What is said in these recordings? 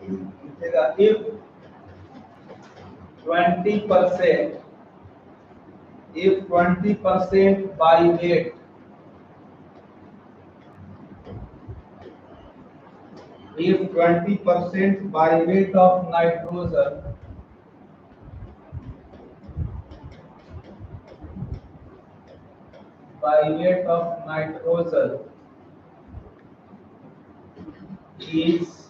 लिखेगा if 20% by weight if 20% by weight of nitrogen is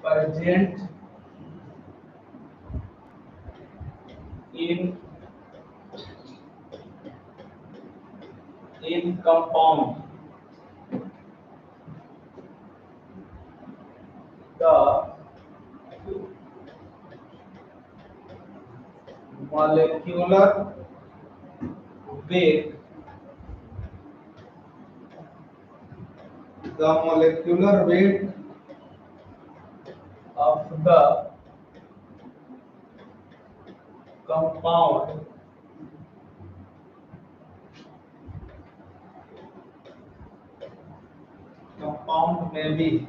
present in compound, the molecular weight of the compound may be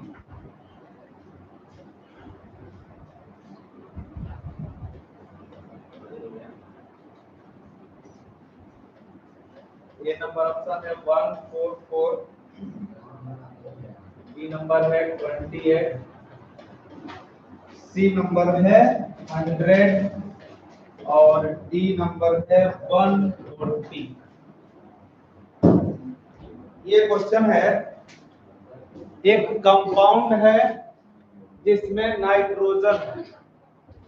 ये number option है 144, B number है 28, सी number है 100 और D number है 140। ये question है, एक कंपाउंड है जिसमें नाइट्रोजन है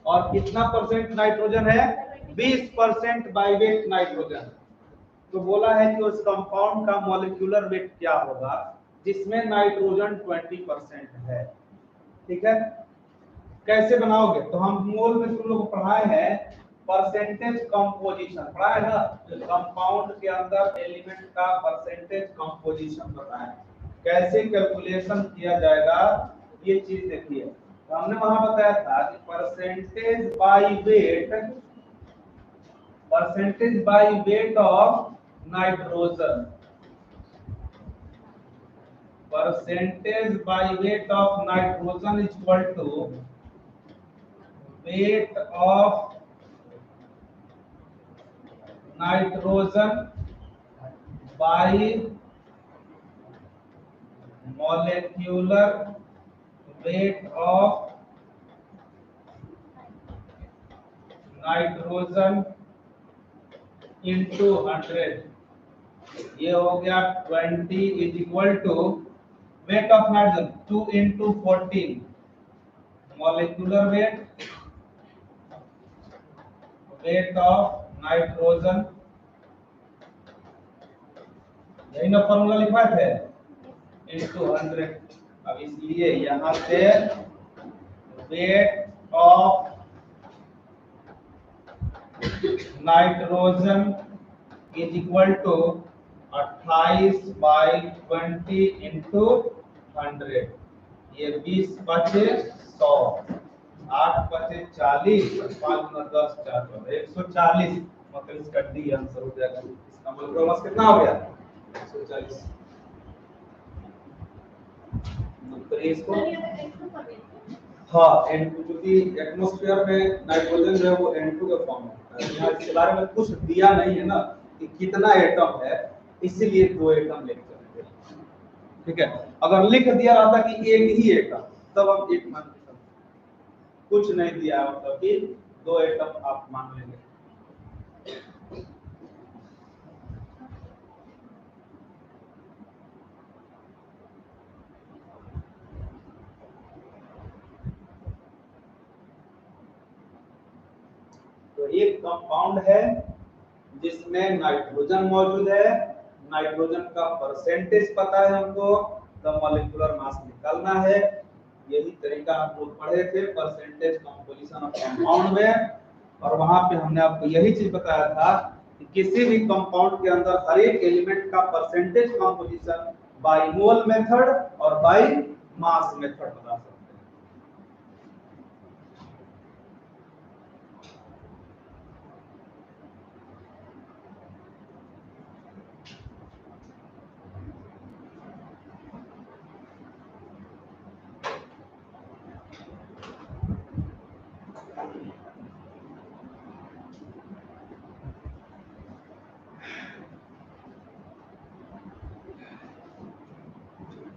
और कितना परसेंट नाइट्रोजन है, 20% बाय वेट नाइट्रोजन। तो बोला है कि उस कंपाउंड का मॉलिक्यूलर वेट क्या होगा जिसमें नाइट्रोजन 20% है। ठीक है, कैसे बनाओगे? तो हम मोल में तुम लोग पढ़ाए हैं परसेंटेज कंपोजिशन, पढ़ाए ना, कंपाउंड के अंदर एलिमेंट का परसेंटेज कंपोजिशन बताएं, कैसे कैलकुलेशन किया जाएगा ये चीज देखिए। तो हमने वहां बताया था कि percentage by weight of nitrogen, percentage by weight of nitrogen is equal to weight of nitrogen by molecular weight of nitrogen into 100। ये हो गया 20 is equal to weight of nitrogen 2 into 14 molecular weight of nitrogen, यही ना formula लिखा थे, into 100। अब इसलिए यहाँ पे weight of nitrogen is equal to 28 by 20 into 100। ये 20 बचे 100, 8 बचे 40, 5 गुना 10 4 140, मतलब इसका डी आंसर हो जाएगा। इसका मोलर मास कितना हो गया, 140। तो इसको हाँ N2, क्योंकि एटमॉस्फेयर में नाइट्रोजन जो है वो N2 का फॉर्म है। यहाँ इसके बारे में कुछ दिया नहीं है ना कि कितना एटम है, इसीलिए 2 एटम लिख सकते हैं। ठीक है, अगर लिख दिया रहता कि एक ही एटम तब हम एक मान लेते, कुछ नहीं दिया मतलब कि 2 एटम आप मान लेंगे। तो एक कंपाउंड है जिसमें नाइट्रोजन मौजूद है, नाइट्रोजन का परसेंटेज पता है हमको, तो मॉलिक्यूलर मास निकालना है। यही तरीका हम लोग पढ़े थे परसेंटेज कंपोजिशन ऑफ कंपाउंड में, और वहां पे हमने आपको यही चीज बताया था कि किसी भी कंपाउंड के अंदर हर एक एलिमेंट का percentage composition by mole method और बाय मास मेथड बता सकते हैं।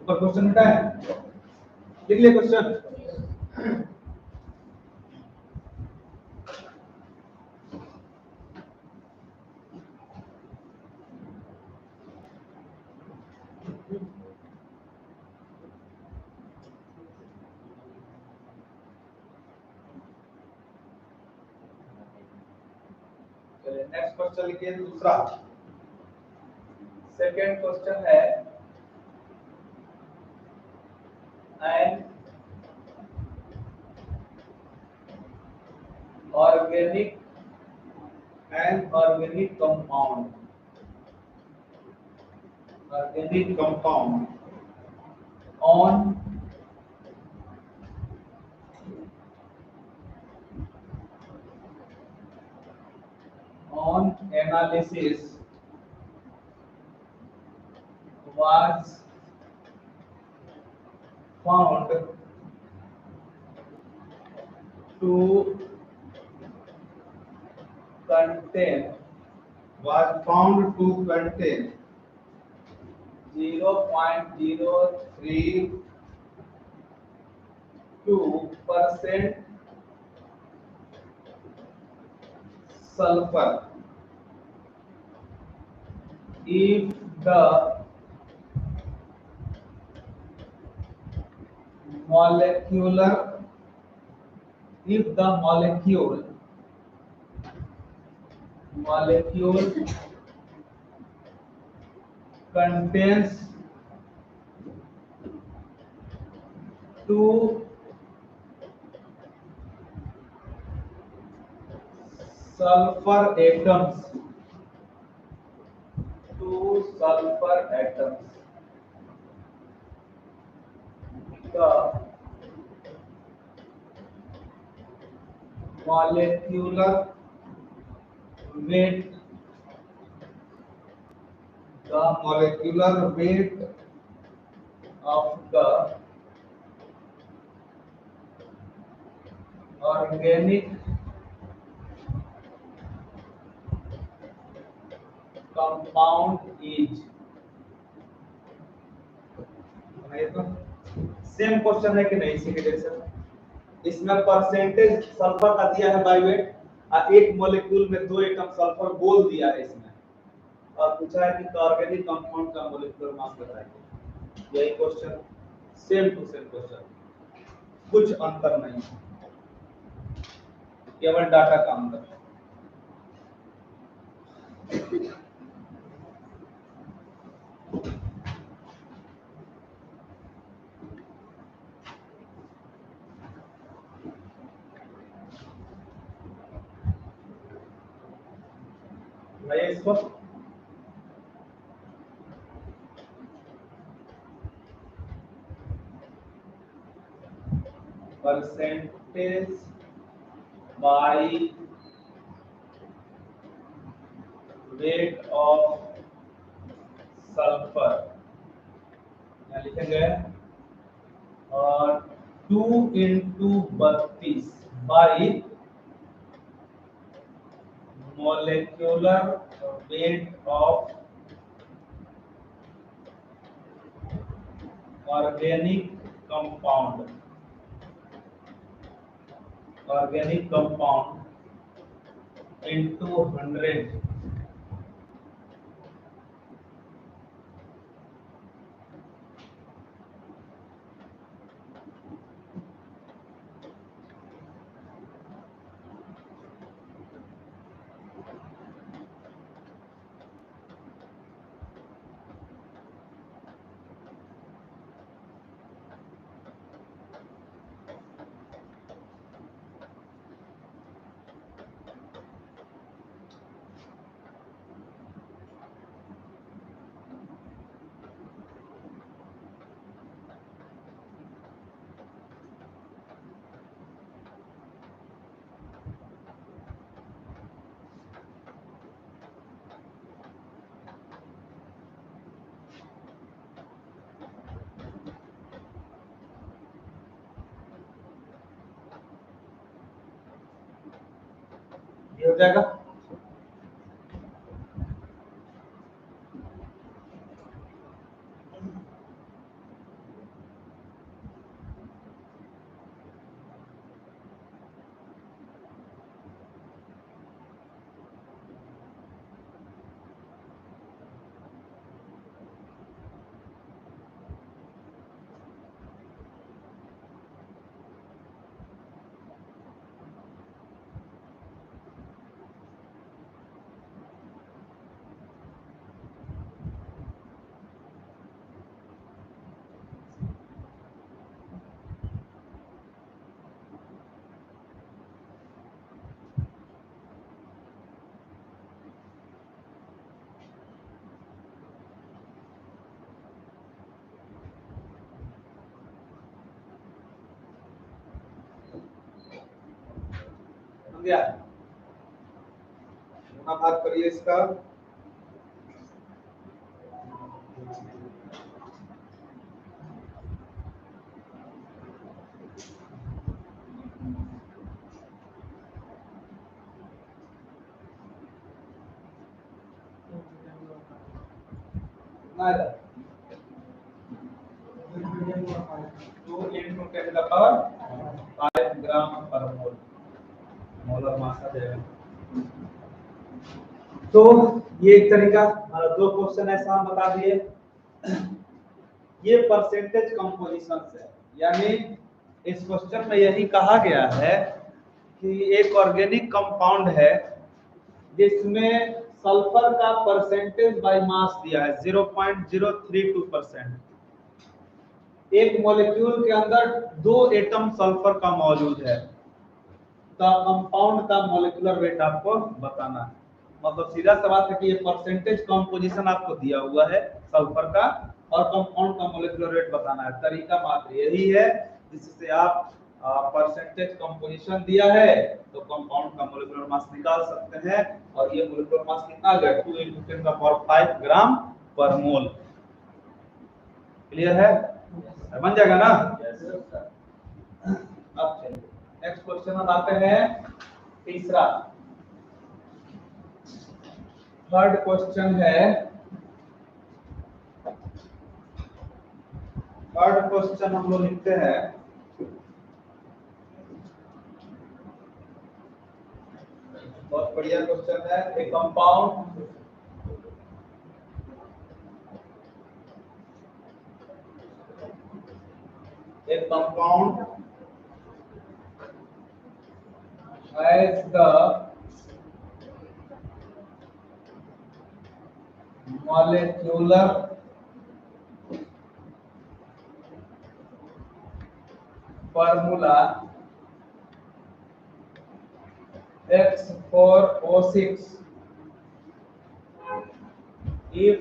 ऊपर क्वेश्चन हटा है, लिख लिया क्वेश्चन। नेक्स्ट क्वेश्चन लिखिए दूसरा। सेकंड क्वेश्चन है an organic compound on analysis was found to contain 0.032% sulfur if the molecule contains two sulfur atoms, the molecular weight of the organic compound is। Same question है कि नहीं, इसी के जैसे इसमें परसेंटेज सल्फर का दिया है बाय वेट और एक मॉलिक्यूल में 2 एटम सल्फर बोल दिया है इसमें, और पूछा है कि ऑर्गेनिक कंपाउंड का मॉलिक्यूलर मास बताइए। यही question, same to same question, कुछ अंतर नहीं, केवल डाटा का अंतर है। भाई इसको percentage by weight of sulphur यहाँ लिखेंगे, और 2 into 32 by molecular weight of organic compound into 100। ये हो जाएगा। बन गया, गुना भाग करिए इसका, ना 2 into 10 का पावर 5 ग्राम पर मोल, मोलर मास आ जाएगा। तो ये एक तरीका, हमारा 2 क्वेश्चन ऐसा हम बता दिए। ये परसेंटेज कंपोजिशन है, यानी इस क्वेश्चन में यही कहा गया है कि एक ऑर्गेनिक कंपाउंड है जिसमें सल्फर का परसेंटेज बाय मास दिया है 0.032%। एक मॉलिक्यूल के अंदर 2 एटम सल्फर का मौजूद है, तो कंपाउंड का मॉलिक्यूलर वेट आपको बताना है। मतलब सीधा सा बात है कि ये परसेंटेज कंपोजिशन आपको दिया हुआ है सल्फर का, और कंपाउंड का मॉलिक्यूलर वेट बताना है। तरीका मात्र यही है जिससे आप परसेंटेज कंपोजिशन दिया है तो कंपाउंड का मॉलिक्यूलर मास निकाल सकते हैं, और ये मॉलिक्यूलर मास कितना आ गया 2 × 10⁵ ग्राम पर मोल। क्लियर है? बन जाएगा ना? अब चलिए नेक्स्ट क्वेश्चन हम आते हैं तीसरा। थर्ड क्वेश्चन है, थर्ड क्वेश्चन हम लोग लिखते हैं, बहुत बढ़िया क्वेश्चन है। ए compound has the molecular formula X4O6 if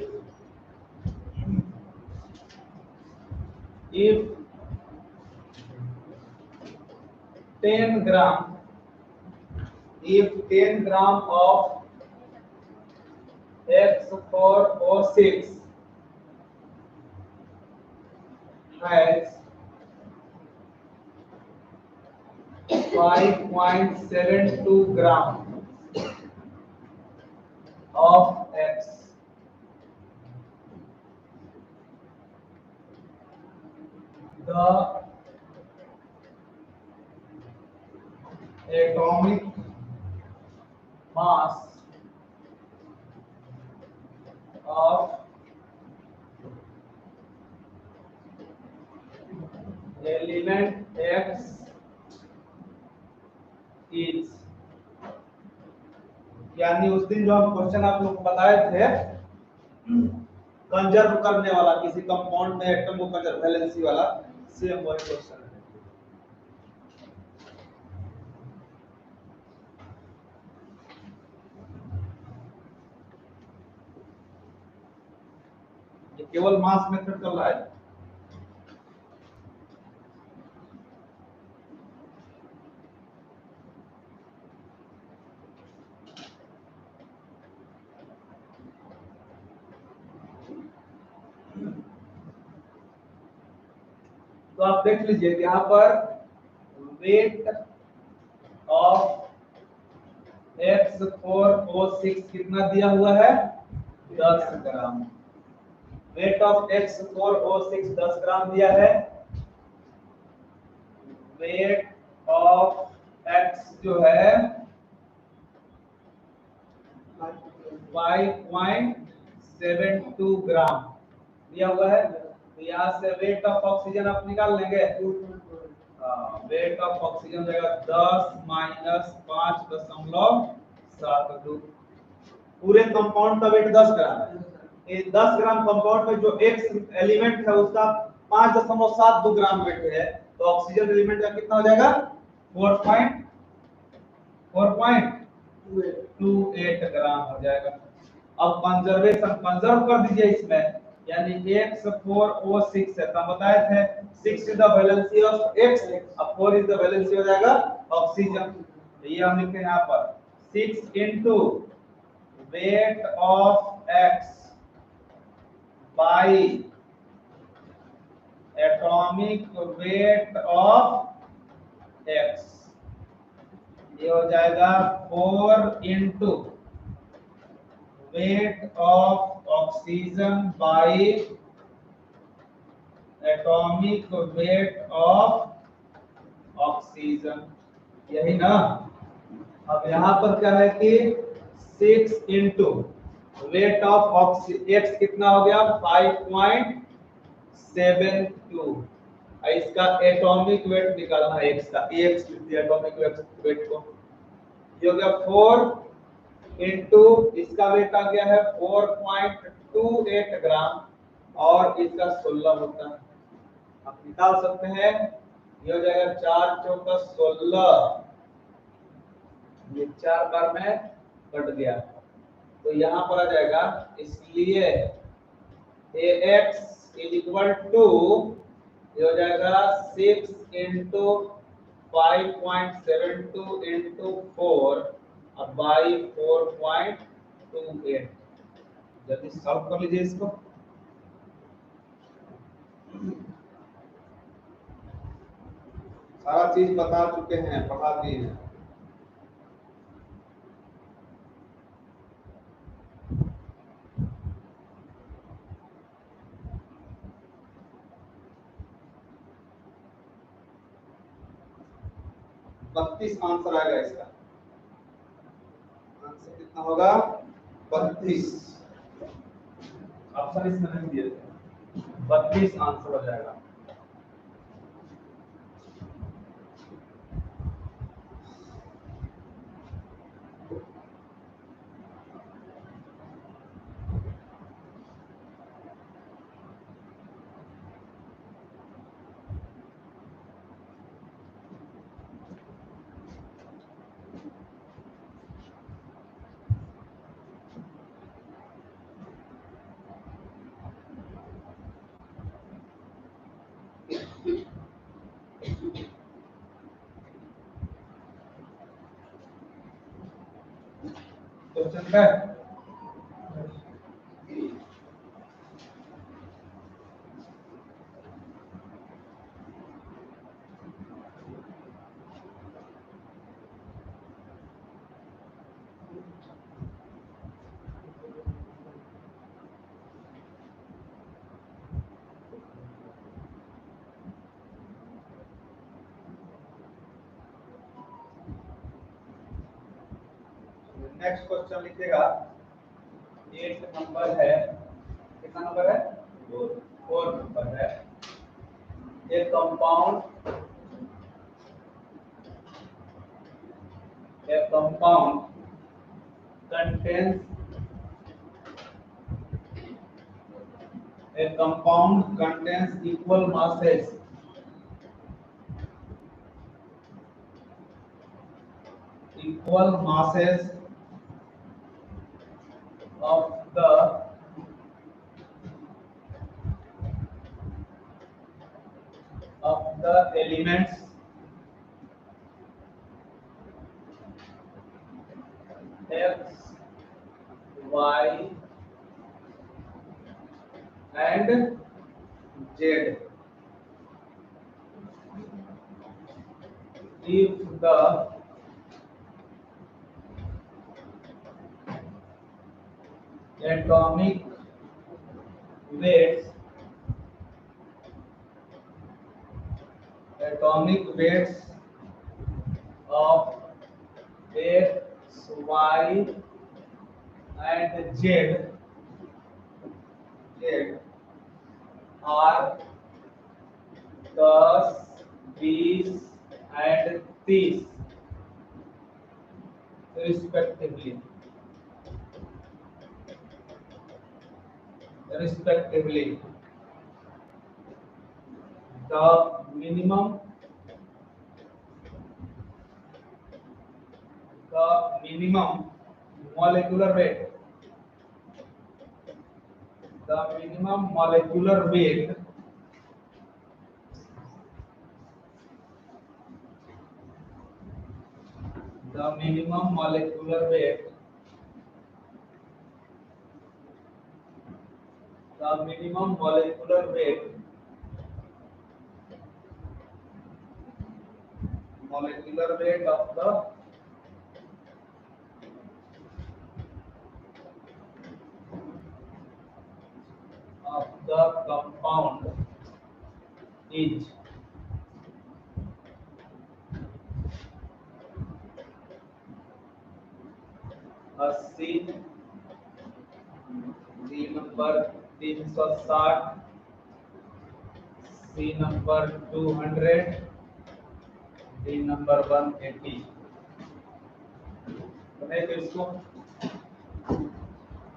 10 gram of X4O6 has 5.72 gram of X, the atomic mass of element X is, यानी उस दिन जो हम क्वेश्चन आप लोग बताए थे कंजर्व करने वाला, किसी कंपाउंड में एटम को कंजर्व वैलेंसी वाला, सेम वही क्वेश्चन है। ये केवल मास मेथड चल रहा है। तो आप देख लीजिए यहाँ पर वेट ऑफ X4O6 कितना दिया हुआ है 10 ग्राम। वेट ऑफ X4O6 10 ग्राम दिया है। वेट ऑफ X जो है 5.72 ग्राम दिया हुआ है। तो यहाँ से वेट ऑफ ऑक्सीजन आप निकाल लेंगे। वेट ऑफ ऑक्सीजन रहेगा 10 - 5.72। पूरे कंपाउंड का वेट 10 ग्राम है। ये 10 ग्राम कंपाउंड में जो एक्स एलिमेंट है उसका 5.72 ग्राम वेट है, तो ऑक्सीजन एलिमेंट का कितना हो जाएगा 4.28 ग्राम हो जाएगा। अब कंजर्व कर दीजिए इसमें, यानी X4O6 है, तो बताए थे 6 is the valency of X, अब 4 इज द वैलेंसी हो जाएगा ऑक्सीजन। तो ये हम लिखते हैं यहाँ पर 6 into weight of X by atomic weight of x, ये हो जाएगा 4 into weight of oxygen by atomic weight of oxygen, यही ना। अब यहाँ पर क्या है कि 6 इंटू वेट ऑफ एक्स कितना हो गया 5.72, इसका एटॉमिक वेट निकालना है एक्स का, एक्स एटॉमिक वेट को, ये हो गया 4 इंटू इसका वेट आ गया है 4.28 ग्राम और इसका 16 होता है, आप निकाल सकते हैं। ये हो जाएगा 4 चौका 16, ये 4 बार में कट गया तो यहाँ पर आ जाएगा, इसलिए ax इज इक्वल टू, ये हो जाएगा 6 इंटू 5.72 इंटू 4 बाई 4.28। जल्दी सॉल्व कर लीजिए इसको। सारा चीज बता चुके हैं, पढ़ा दिए हैं। बत्तीस आंसर आएगा इसका, आंसर कितना होगा 32, ऑप्शन इसमें नहीं दिए थे, 32 आंसर हो जाएगा। क्वेश्चन है नेक्स्ट क्वेश्चन लिखिएगा, 8 नंबर है, कितना नंबर है 4 नंबर है। एक compound contains equal masses of the elements x, y and z if the atomic weights of x, y and z are 10, 20 and 30 respectively. The minimum molecular weight the minimum molecular weight of the compound is 80, C number 360, C number 200, D number 180। तो इसको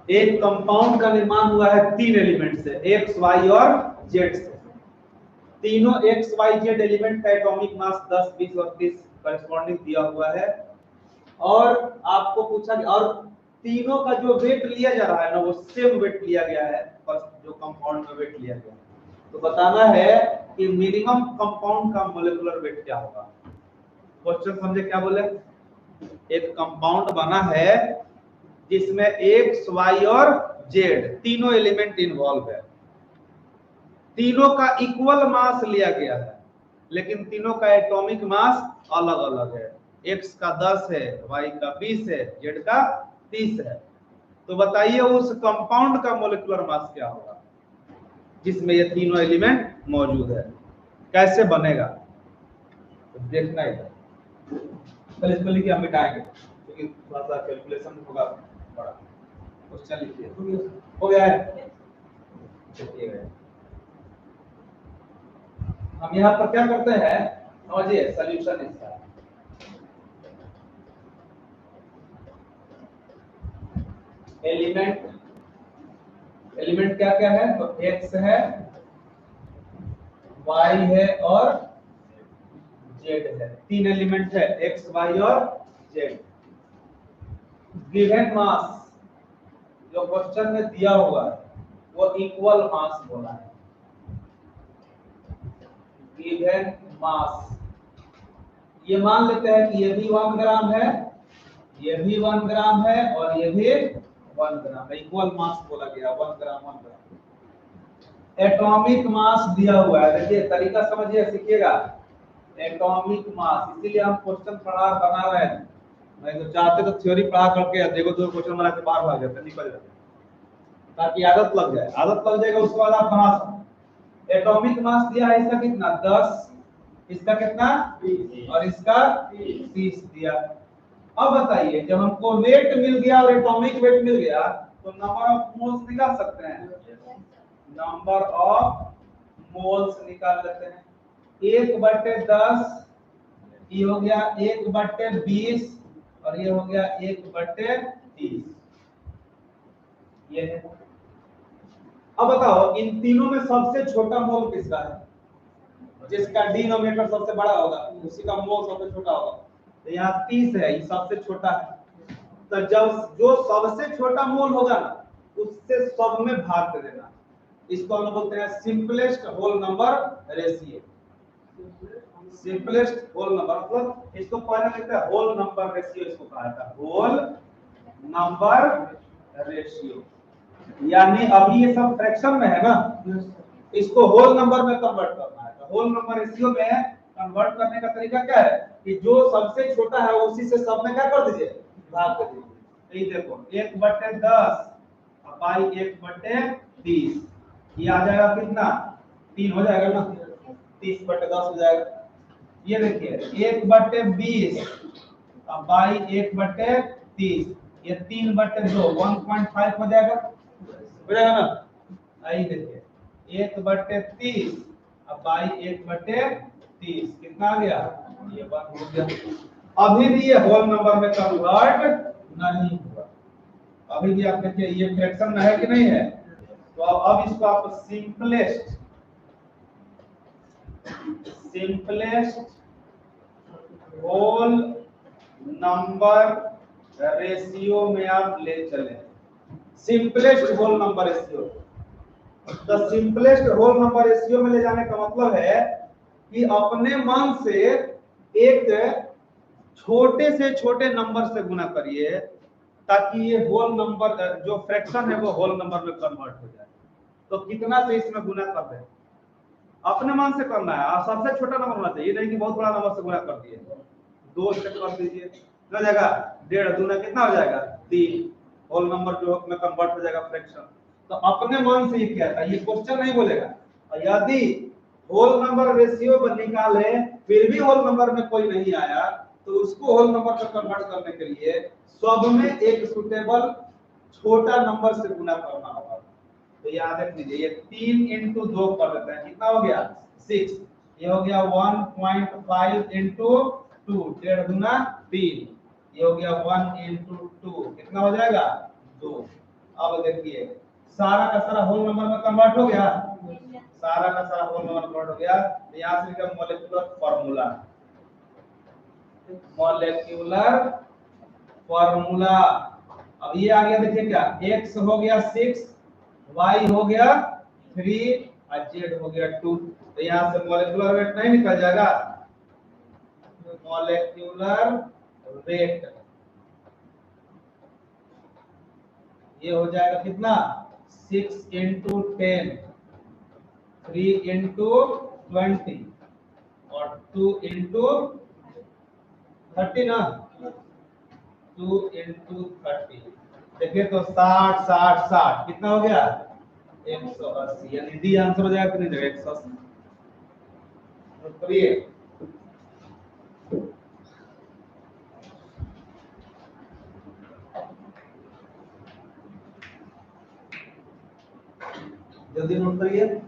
एक compound का निर्माण हुआ है 3 element से, x Y और Z से। तीनों एक्स वाई जेड एलिमेंट का एटॉमिक मास 10, 20 और 30 करस्पॉन्डिंग दिया हुआ है। और आपको पूछा गया, और तीनों का जो वेट लिया जा रहा है ना, वो सेम वेट लिया गया है, बस जो कंपाउंड में वेट लिया गया है। तो बताना है कि मिनिमम कंपाउंड का मोलेकुलर वेट क्या होगा। क्वेश्चन समझे क्या बोले? एक कंपाउंड बना है जिसमें एक्स वाई और जेड तीनों एलिमेंट इन्वॉल्व है, तीनों का इक्वल मास लिया गया है, लेकिन तीनों का एटॉमिक मास अलग अलग है। एक्स का 10 है, वाई का 20 है, जेड का 30 है। तो बताइए उस कंपाउंड का मोलेकुलर मास क्या होगा जिसमें ये तीनों एलिमेंट मौजूद है। कैसे बनेगा तो देखना है। पहले इसको लिखिए, हम मिटाएंगे क्योंकि थोड़ा सा कैलकुलेशन होगा बड़ा। क्वेश्चन लिखिए, हो गया है। चलिए हम यहाँ पर क्या करते हैं, समझिए सॉल्यूशन इसका। एलिमेंट क्या क्या है, तो एक्स है, वाई है और जेड है। 3 एलिमेंट है, एक्स वाई और जेड। गिवन मास जो क्वेश्चन में दिया हुआ है वो इक्वल मास बोला है। गिवन मास, ये मान लेते हैं कि ये भी 1 ग्राम है, ये भी 1 ग्राम है और ये भी 1 ग्राम है। इक्वल मास बोला गया, 1 ग्राम 1 ग्राम। एटॉमिक मास दिया हुआ है, देखिए तरीका समझिए, सीखिएगा। एटॉमिक मास, इसीलिए हम क्वेश्चन बना रहे हैं। नहीं तो चाहते तो थ्योरी पढ़ा करके देखो तो क्वेश्चन बना के बाहर भाग जाते, निकल जाते, ताकि आदत लग जाए। आदत लग जाएगा उसके बाद आप बना सकते। एटॉमिक मास दिया है इसका कितना, 10, इसका कितना 20 और इसका 30 दिया। अब बताइए, जब हमको वेट मिल गया और एटॉमिक वेट मिल गया तो नंबर ऑफ मोल्स निकाल सकते हैं। नंबर ऑफ मोल्स निकाल लेते हैं। 1/10 ये हो गया 1/20 और ये हो गया 1/30। ये है। अब बताओ इन तीनों में सबसे छोटा मोल किसका है? जिसका डिनोमिनेटर सबसे बड़ा होगा उसी का मोल सबसे छोटा होगा। तो यहाँ 30 है, ये सबसे छोटा है। तो जब जो सबसे छोटा मोल होगा ना, उससे सब में भाग दे देना। इसको हम बोलते हैं simplest whole number ratio. Simplest whole number मतलब इसको पहले लिखते हैं होल नंबर रेशियो, इसको कहा जाता है होल नंबर रेशियो। यानी अभी ये सब फ्रैक्शन में है ना, इसको होल नंबर में कन्वर्ट करना है। तो होल नंबर रेशियो में कन्वर्ट करने का तरीका क्या है कि जो सबसे छोटा है उसी से सब में क्या कर दीजिए, भाग कर दीजिए। ये देखो 1/10 बाई 1/30, ये आ जाएगा कितना, 3 हो जाएगा ना, 30/10 हो जाएगा। ये देखिए 1/20 बाई 1/30, ये 3/2 1.5 हो जाएगा ना। आई देखिए 1/30 बाई 1/30 कितना आ गया, ये 1 हो गया। अभी भी ये होल नंबर में कन्वर्ट नहीं हुआ। अभी भी आप देखिए ये फ्रैक्शन में है कि नहीं है। तो अब इसको आप सिंपलेस्ट होल नंबर रेशियो में आप ले चले। सिंपलेस्ट होल नंबर रेशियो, तो सिंपलेस्ट होल नंबर रेशियो में ले जाने का मतलब है कि अपने मन से एक छोटे से छोटे नंबर से गुना करिए ताकि ये होल नंबर जो फ्रैक्शन है वो होल नंबर में कन्वर्ट हो जाए। तो कितना से इसमें गुना कर रहे हैं अपने मन से करना है, और सबसे छोटा नंबर होना चाहिए, नहीं कि बहुत बड़ा नंबर से गुना कर दिए। 2 से कर दीजिए, हो जाएगा 1.5 दूना कितना हो जाएगा 3, होल नंबर जो में कन्वर्ट हो जाएगा फ्रैक्शन। तो अपने मन से ये किया था, ये क्वेश्चन नहीं बोलेगा। और यदि होल नंबर रेशियो पर निकाले फिर भी होल नंबर में कोई नहीं आया तो उसको होल नंबर में कन्वर्ट करने के लिए सब में एक सुटेबल छोटा नंबर से गुना करना होगा। तो याद रख लीजिए, ये 3 इंटू 2 कर देते हैं, कितना हो गया 6। ये हो गया 1.5 इंटू 2, 1.5 दूना 3। ये हो गया 1 इंटू 2, कितना हो जाएगा 2। अब देखिए सारा का सारा होल नंबर में कन्वर्ट हो गया, सारा का सारा होल नंबर कन्वर्ट हो गया। तो यहाँ से लिखा मॉलिक्यूलर फार्मूला, मॉलिक्यूलर फार्मूला। अब ये आ गया, देखिए क्या x हो गया 6, y हो गया 3 और z हो गया 2। तो यहाँ से मॉलिक्यूलर वेट नहीं निकल जाएगा, मॉलिक्यूलर वेट ये हो जाएगा कितना 6 इंटू 10, 3 इंटू 20 और 2 इंटू 30 ना, 2 इंटू 30। देखिए तो 60 60 60 कितना हो गया 180, यानी डी आंसर हो जाएगा कितनी जगह 180। तो करिए जल्दी नोट करिए।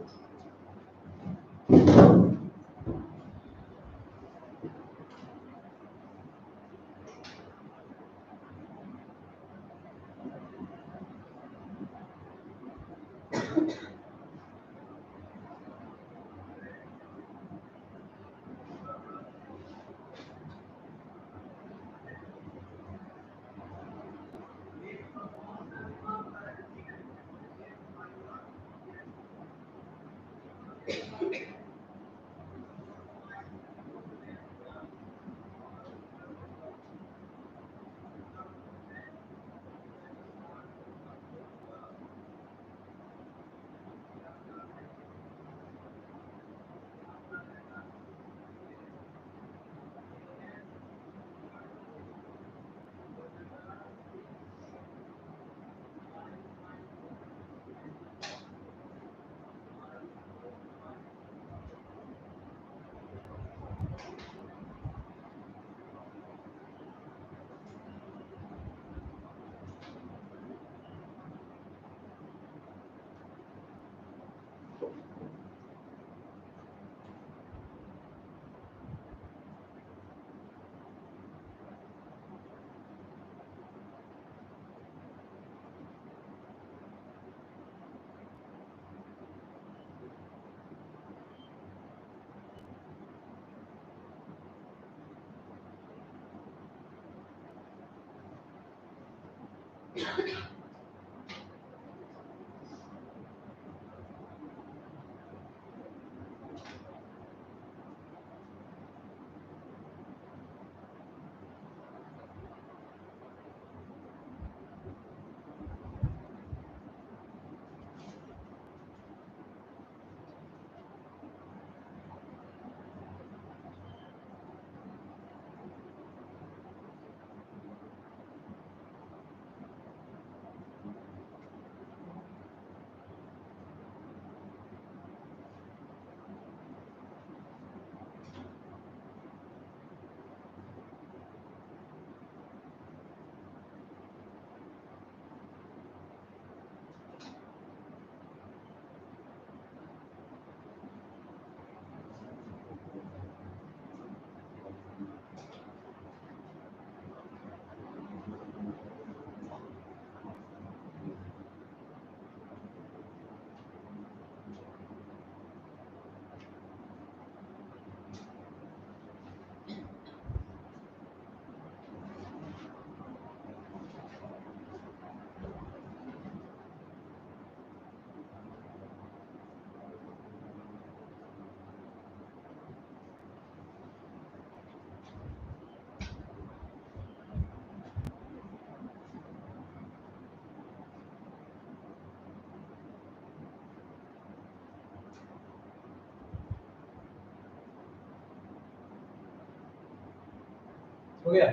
हो गया।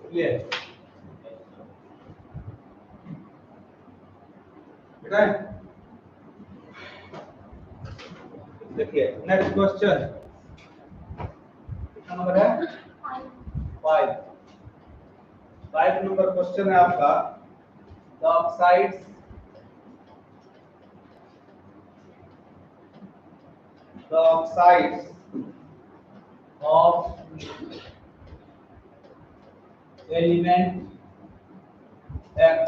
क्लियर बेटा। देखिए नेक्स्ट क्वेश्चन कितना नंबर है? 5 नंबर क्वेश्चन है आपका। The oxides of element X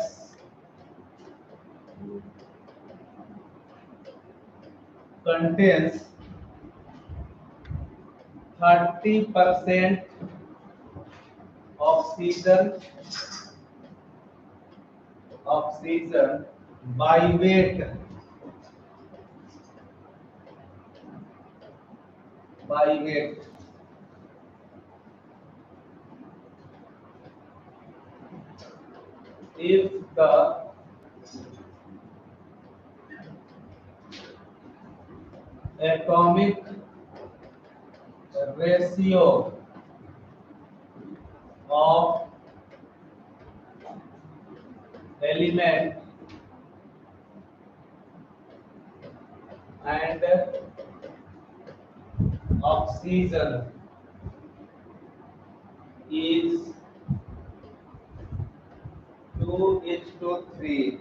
contains 30% oxygen by weight if the atomic ratio of element and oxygen is 2:3,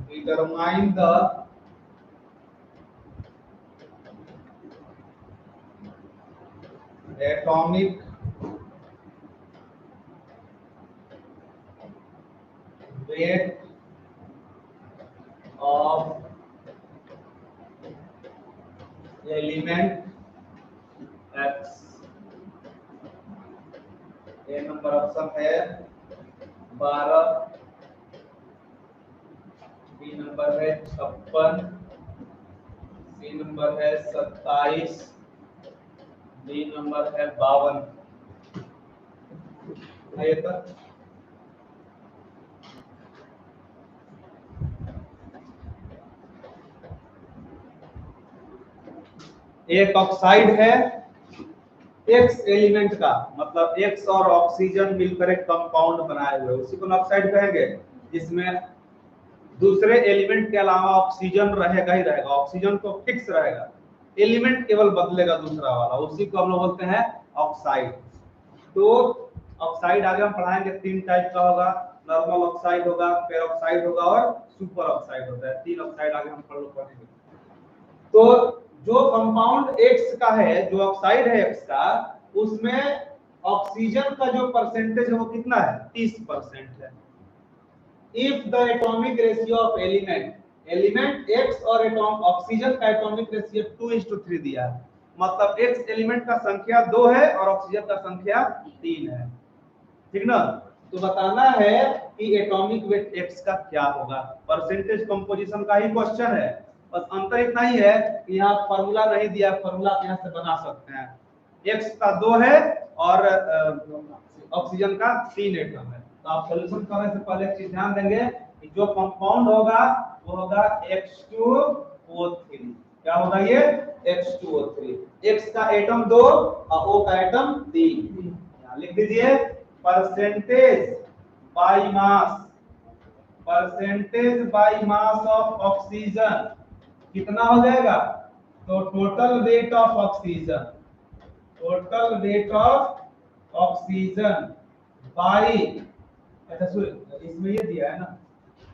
determine the atomic weight of element X। A number option है 12, B number है 56, सी number है 27, D number है 52। ये तक एक oxide है x element का, मतलब एक्स और ऑक्सीजन मिलकर एक कंपाउंड बनाए हुए, उसी को ऑक्साइड कहेंगे, जिसमें दूसरे एलिमेंट के अलावा ऑक्सीजन रहेगा ही रहेगा, ऑक्सीजन तो फिक्स रहेगा, एलिमेंट केवल बदलेगा दूसरा वाला, उसी को हम लोग बोलते हैं ऑक्साइड। तो ऑक्साइड आगे हम पढ़ाएंगे 3 टाइप का होगा, नॉर्मल ऑक्साइड होगा, पेरोक्साइड होगा और सुपर ऑक्साइड होता है। 3 ऑक्साइड आगे हम पढ़ेंगे। तो जो कंपाउंड X का है, जो ऑक्साइड है X का, उसमें ऑक्सीजन का जो परसेंटेज है वो कितना है? 30% है। If the atomic ratio of element X और ऑक्सीजन का एटॉमिक रेशियो 2:3 दिया है, मतलब X एलिमेंट का संख्या 2 है और ऑक्सीजन का संख्या 3 है, ठीक ना। तो बताना है कि एटॉमिक वेट X का क्या होगा, परसेंटेज कंपोजिशन का ही क्वेश्चन है, बस अंतर इतना ही है कि यहाँ फार्मूला नहीं दिया, फार्मूला यहाँ से बना सकते हैं। X का 2 है और ऑक्सीजन का 3 एटम है। तो आप सॉल्यूशन करने से पहले एक चीज ध्यान देंगे कि जो कंपाउंड होगा वो होगा H2O3। क्या होगा ये? H2O3। X का एटम 2 और O का एटम 3। यहाँ लिख दीजिए percentage by mass of oxygen कितना हो जाएगा? तो total weight of oxygen by, अच्छा इसमें ये दिया है ना,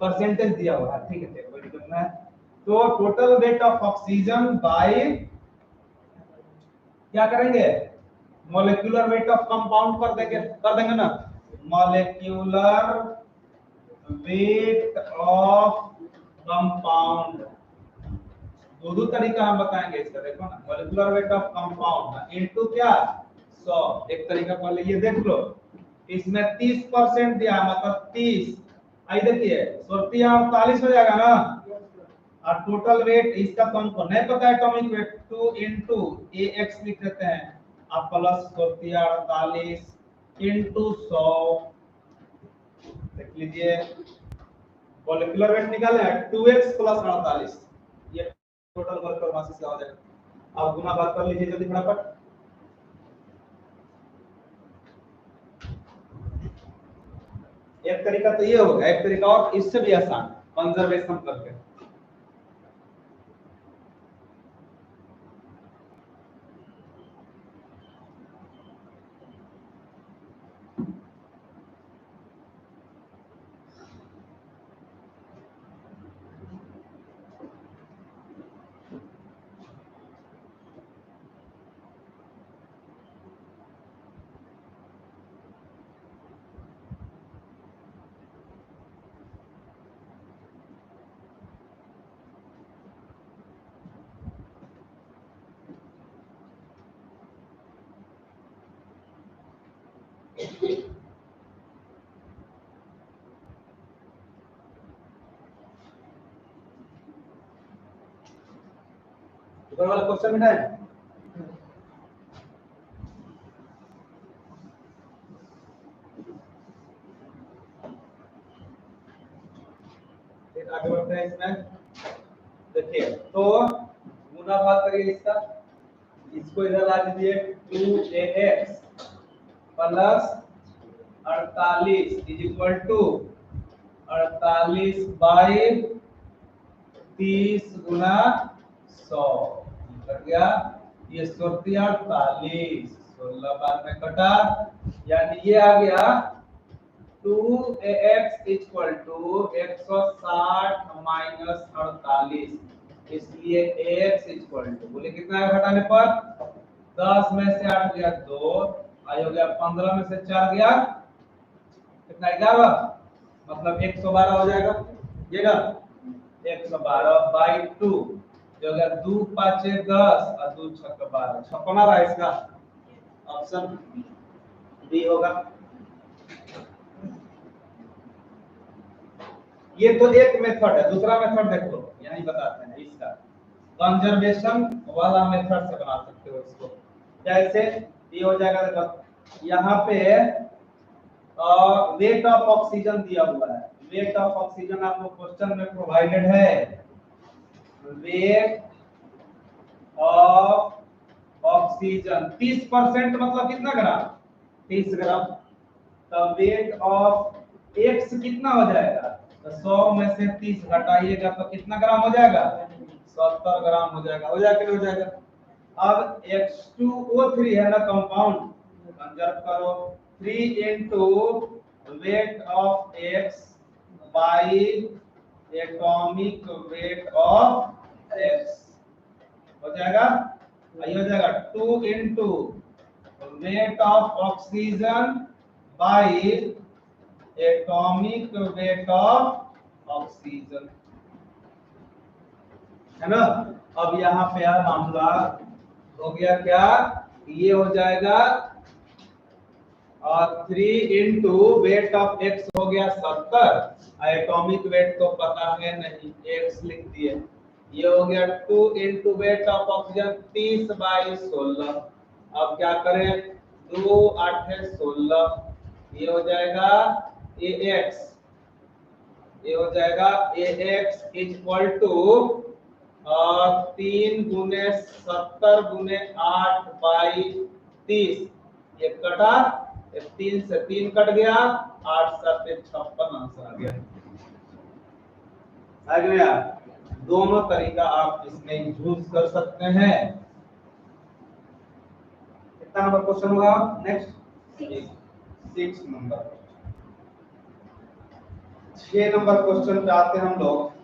परसेंटेज दिया हुआ है, ठीक है, कोई दिक्कत नहीं है। तो total weight of oxygen by क्या करेंगे? मॉलिक्यूलर वेट ऑफ कंपाउंड कर देंगे ना, मॉलिक्यूलर वेट ऑफ कंपाउंड। दो तरीका हम बताएंगे इसका, देखो ना, molecular weight of compound into क्या 100। एक तरीका पहले ये देख लो, इसमें 30% दिया, मतलब 30, आई देखिए 40 48 हो जाएगा ना, और टोटल वेट इसका तुमको नहीं पता एटॉमिक वेट 2 into ax लिख देते हैं आप प्लस 48 into 100 देख लीजिए मॉलिक्यूलर वेट निकाले हैं 2x plus 48 ये टोटल वर्क मास इसका हो जाएगा। अब गुना भाग कर लीजिए जल्दी फटाफट। एक तरीका तो ये होगा, एक तरीका और इससे भी आसान कंजर्वेशन करके। ऊपर वाला क्वेश्चन में है फिर आगे बढ़ते हैं इसमें। देखिए तो गुना भाग करिए इसका, इसको इधर ला दीजिए 2ax plus 48 is equal to 48 by 30 गुना 100 कर गया ये 48 16 बाद में कटा यानी ये आ गया 2ax इक्वल टू 160 माइनस 48 इसलिए ax इक्वल टू बोले कितना है घटाने पर 10 में से 8 गया 2 आई हो गया 15 में से 4 गया कितना 11 मतलब 112 हो जाएगा ये ना 112 बाई 2 जो अगर 2 5 10 और 2 6 12 56 रहा इसका ऑप्शन बी होगा। ये तो एक मेथड है, दूसरा मेथड देख लो यही बताते हैं इसका कंजर्वेशन वाला मेथड से बना सकते हो इसको। जैसे ये हो जाएगा देखो यहाँ पे वेट ऑफ ऑक्सीजन दिया हुआ है, वेट ऑफ ऑक्सीजन आपको क्वेश्चन में प्रोवाइडेड है वेट ऑफ ऑक्सीजन 30% मतलब कितना ग्राम 30 ग्राम। तो वेट ऑफ एक्स कितना हो जाएगा तो 100 में से 30 घटाइएगा तो कितना ग्राम हो जाएगा 70 ग्राम हो जाएगा, हो जाएगा हो जाएगा। अब H2O3 है ना कंपाउंड कंजर्व करो 3 into wait of x by atomic weight of x हो जाएगा ये हो जाएगा 2 into weight of oxygen by atomic weight of oxygen है ना। अब यहाँ पे यार मामला हो गया क्या ये हो जाएगा और 3 into वेट ऑफ x हो गया 70 एटॉमिक वेट तो पता है नहीं x लिख दिए ये हो गया 2 into weight of oxygen 30 by 16 अब क्या करें 2 8 16 ये हो जाएगा ax ये हो जाएगा ax इक्वल टू 3 गुने 70 गुने 8 बाई 30 ये कटा 3 से 3 कट गया 8 7 56 आंसर आ गया। आ गया दोनों तरीका आप इसमें यूज कर सकते हैं। कितना नंबर क्वेश्चन होगा नेक्स्ट 6 नंबर 6 नंबर क्वेश्चन पे आते हैं हम लोग।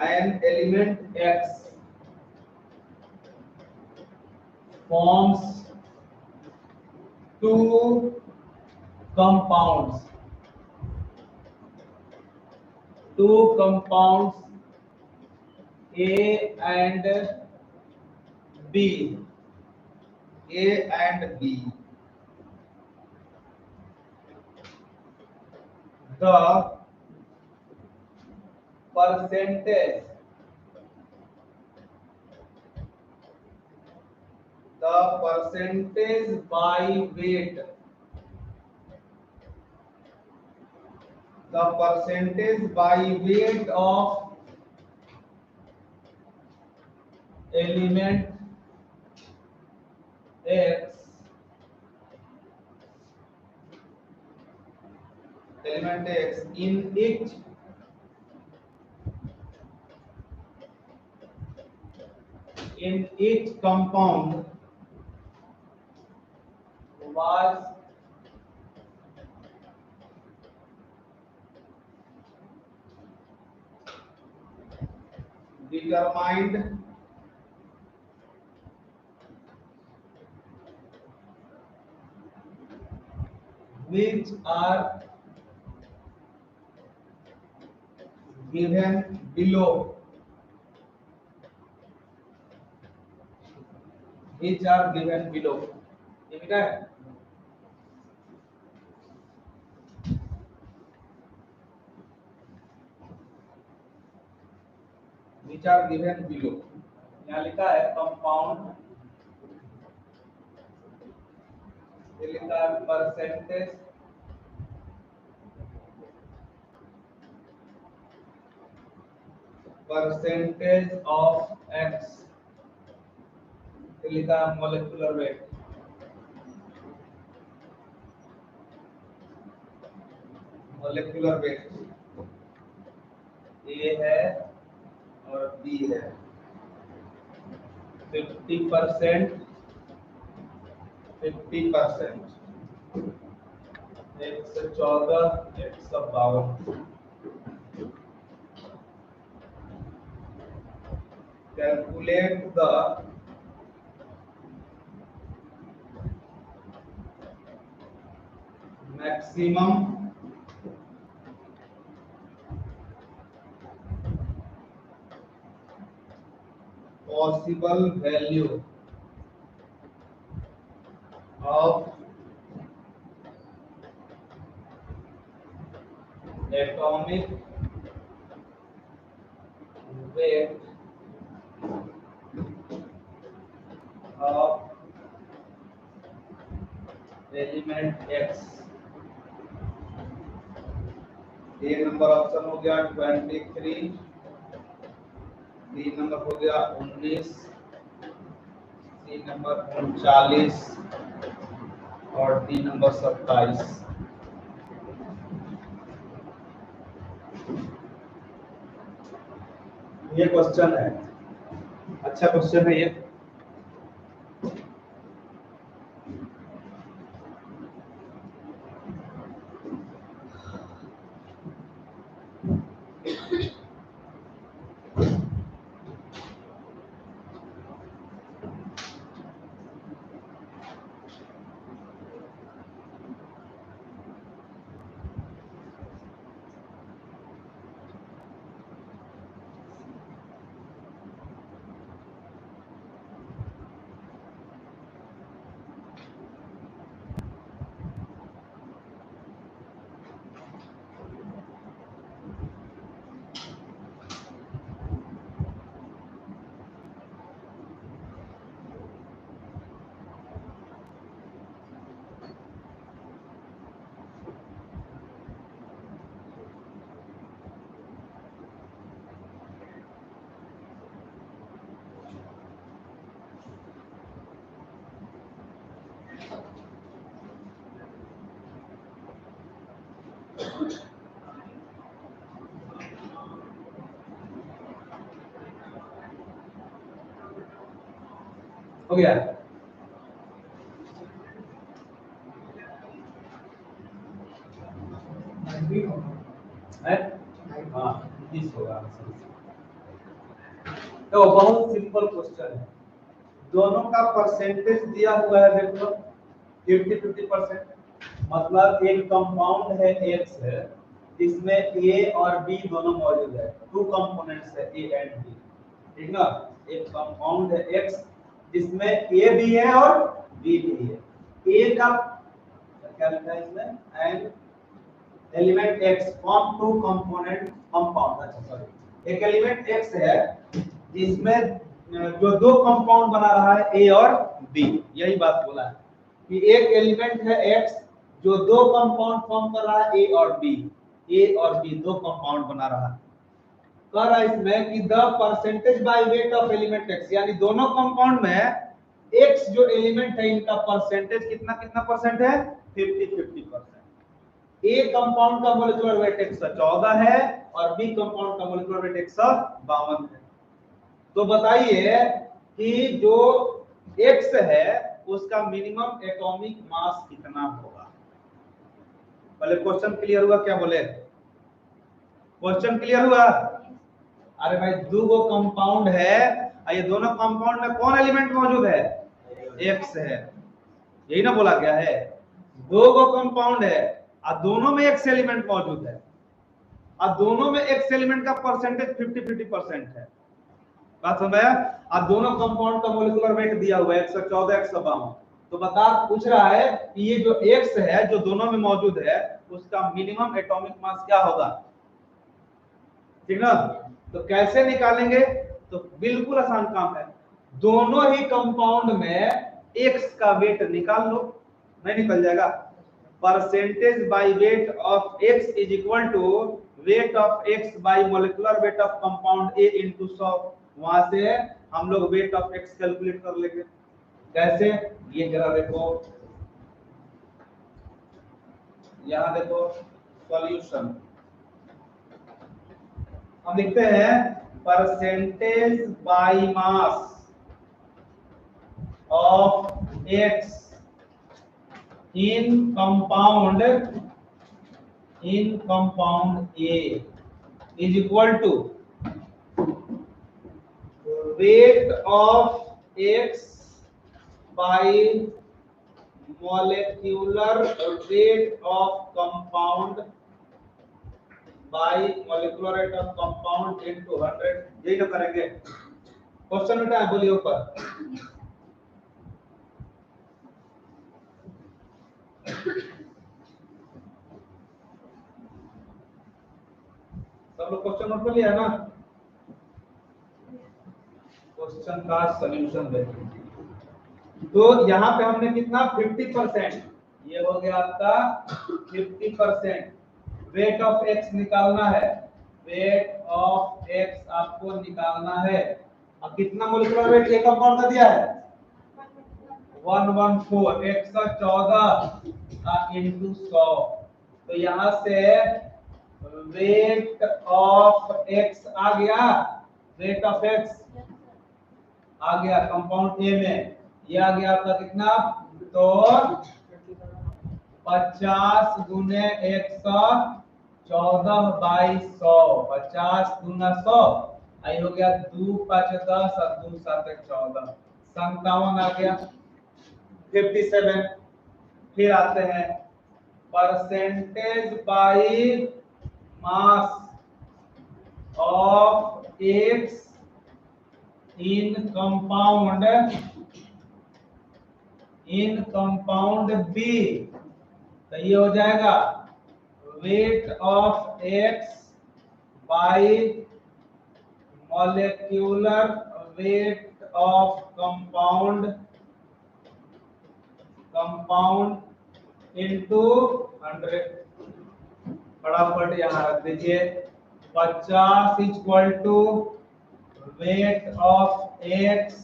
an element x forms two compounds A and B the percentage by weight, the percentage by weight of element X, in each compound was determined which are given below, which are given below, ये क्या है? which are given below, यहाँ लिखा है compound, ये लिखा है percentage of x, ये लिखा है मोलेकुलर वेट, मोलेकुलर वेट ए है और बी है, 50%, 50%, 114, 152, calculate the maximum possible value of atomic weight of element X, A number option हो गया 23, बी नंबर हो गया 19, सी नंबर 39 और डी नंबर 27। ये क्वेश्चन है, अच्छा क्वेश्चन है ये। हो गया है, हाँ 20 होगा। तो बहुत सिंपल क्वेश्चन है, दोनों का परसेंटेज दिया हुआ है, देख लो 50-50%, मतलब एक कंपाउंड है एक्स है जिसमें ए और बी दोनों मौजूद है, टू कंपोनेंट्स है ए एंड बी, ठीक ना। एक कंपाउंड है एक्स जिसमें ए भी है और बी भी है, ए का क्या लिखा है इसमें, and element x form two component compound. अच्छा सॉरी, एक एलिमेंट x है जिसमें जो दो कंपाउंड बना रहा है a और b, यही बात बोला है कि एक एलिमेंट है x जो दो कंपाउंड फॉर्म कर रहा है a और b दो कंपाउंड बना रहा है। कह रहा है इसमें कि the percentage by weight of element x, यानी दोनों कंपाउंड में x जो एलिमेंट है इनका परसेंटेज कितना कितना परसेंट है, 50-50%। ए कंपाउंड का मॉलिक्यूलर वेट 114 है और बी कंपाउंड का मॉलिक्यूलर वेट 152 है। तो बताइए कि जो x है उसका मिनिमम एटॉमिक मास कितना होगा। पहले क्वेश्चन क्लियर हुआ, क्या बोले, क्वेश्चन क्लियर हुआ? अरे भाई दो गो कंपाउंड है, ये दोनों कंपाउंड में कौन एलिमेंट मौजूद है, x है, यही ना बोला गया है। दो गो कंपाउंड है और दोनों में x एलिमेंट मौजूद है और दोनों में x एलिमेंट का परसेंटेज 50-50% है। बात समझ आया? और दोनों कंपाउंड का मॉलिक्यूलर वेट दिया हुआ है 114 152। तो बता पूछ रहा है कि ये जो x है जो दोनों में मौजूद है उसका मिनिमम एटॉमिक मास क्या होगा, ठीक ना। तो कैसे निकालेंगे, तो बिल्कुल आसान काम है, दोनों ही कंपाउंड में x का वेट निकाल लो, नहीं निकल जाएगा। Percentage by weight of x is equal to weight of x by molecular weight of compound a into 100। वहां से हम लोग वेट ऑफ x कैलकुलेट कर लेंगे। कैसे, ये जरा देखो, यहां देखो सॉल्यूशन हम लिखते हैं percentage by mass of x in compound A is equal to weight of x by molecular weight of compound by molecular weight of compound into 100। यही तो करेंगे। क्वेश्चन बेटा है, बोलिए ऊपर। सब लोग क्वेश्चन नोट कर लिया ना, क्वेश्चन का सॉल्यूशन देखिए। तो यहाँ पे हमने कितना 50%, ये हो गया आपका 50%। वेट ऑफ x निकालना है, वेट ऑफ x आपको निकालना है। अब कितना मोलिकुलर वेट ये कंपाउंड का दिया है 114 114 इंटू 100। तो यहाँ से वेट ऑफ x आ गया, वेट ऑफ x आ गया कंपाउंड ए में, ये आ गया आपका कितना, तो 50 गुने 114 बाई 100, 50 गुना 100 आई हो गया 2 5 10 और 2 7 14, 57 आ गया 57। फिर आते हैं percentage by mass of X in compound B. तो ये हो जाएगा weight of X by molecular weight of compound into 100। फटाफट यहाँ रख दीजिए, 50 equal to weight of X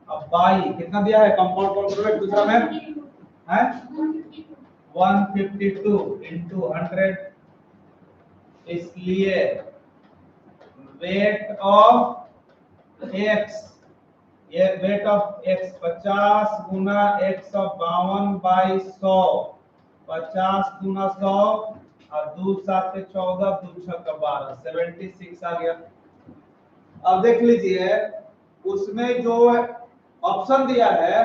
अब बाई कितना दिया है कंपाउंड कॉन्ट्रोवेट दूसरा में है 152 इंटू 100। इसलिए वेट ऑफ एक्स, ये wait of x 50 Guna 152 by 100, 50 गुना 100 और 2 7 14 2 6 12 76 आ गया। अब देख लीजिए उसमें जो ऑप्शन दिया है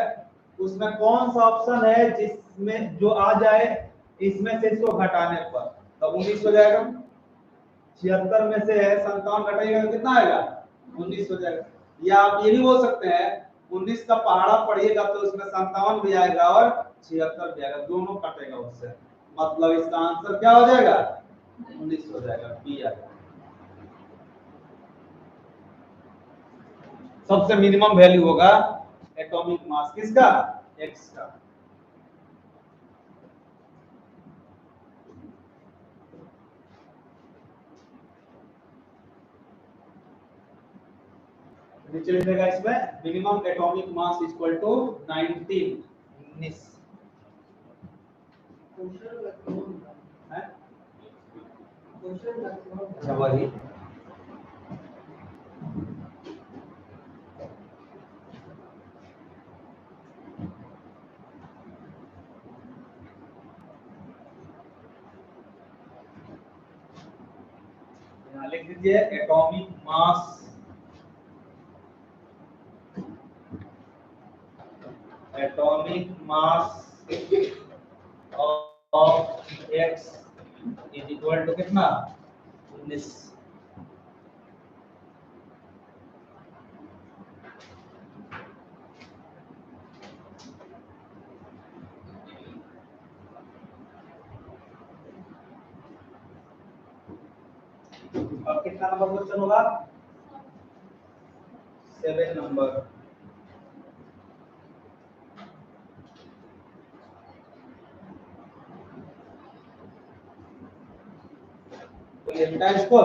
उसमें कौन सा ऑप्शन है जिसमें जो आ जाए इसमें से इसको घटाने पर, तो 19 हो जाएगा। 76 में से 57 घटाइएगा तो कितना आएगा 19 हो जाएगा। या आप ये भी बोल सकते हैं 19 का पहाड़ा पढ़िएगा तो उसमें 57 भी आएगा और 76 भी आएगा, दोनों कटेगा उससे। मतलब इसका आंसर क्या हो जाएगा? 19 हो जाएगा, बी आ जाएगा। सबसे मिनिमम वैल्यू होगा एटॉमिक मास किसका? एक्स का। नीचे लिखेगा इसमें minimum atomic mass equal to 19। अच्छा वही यहाँ लिख दीजिए atomic mass of X is equal to कितना? 19। अब कितना नंबर क्वेश्चन होगा? 7 नंबर। ये लिखा है इसको।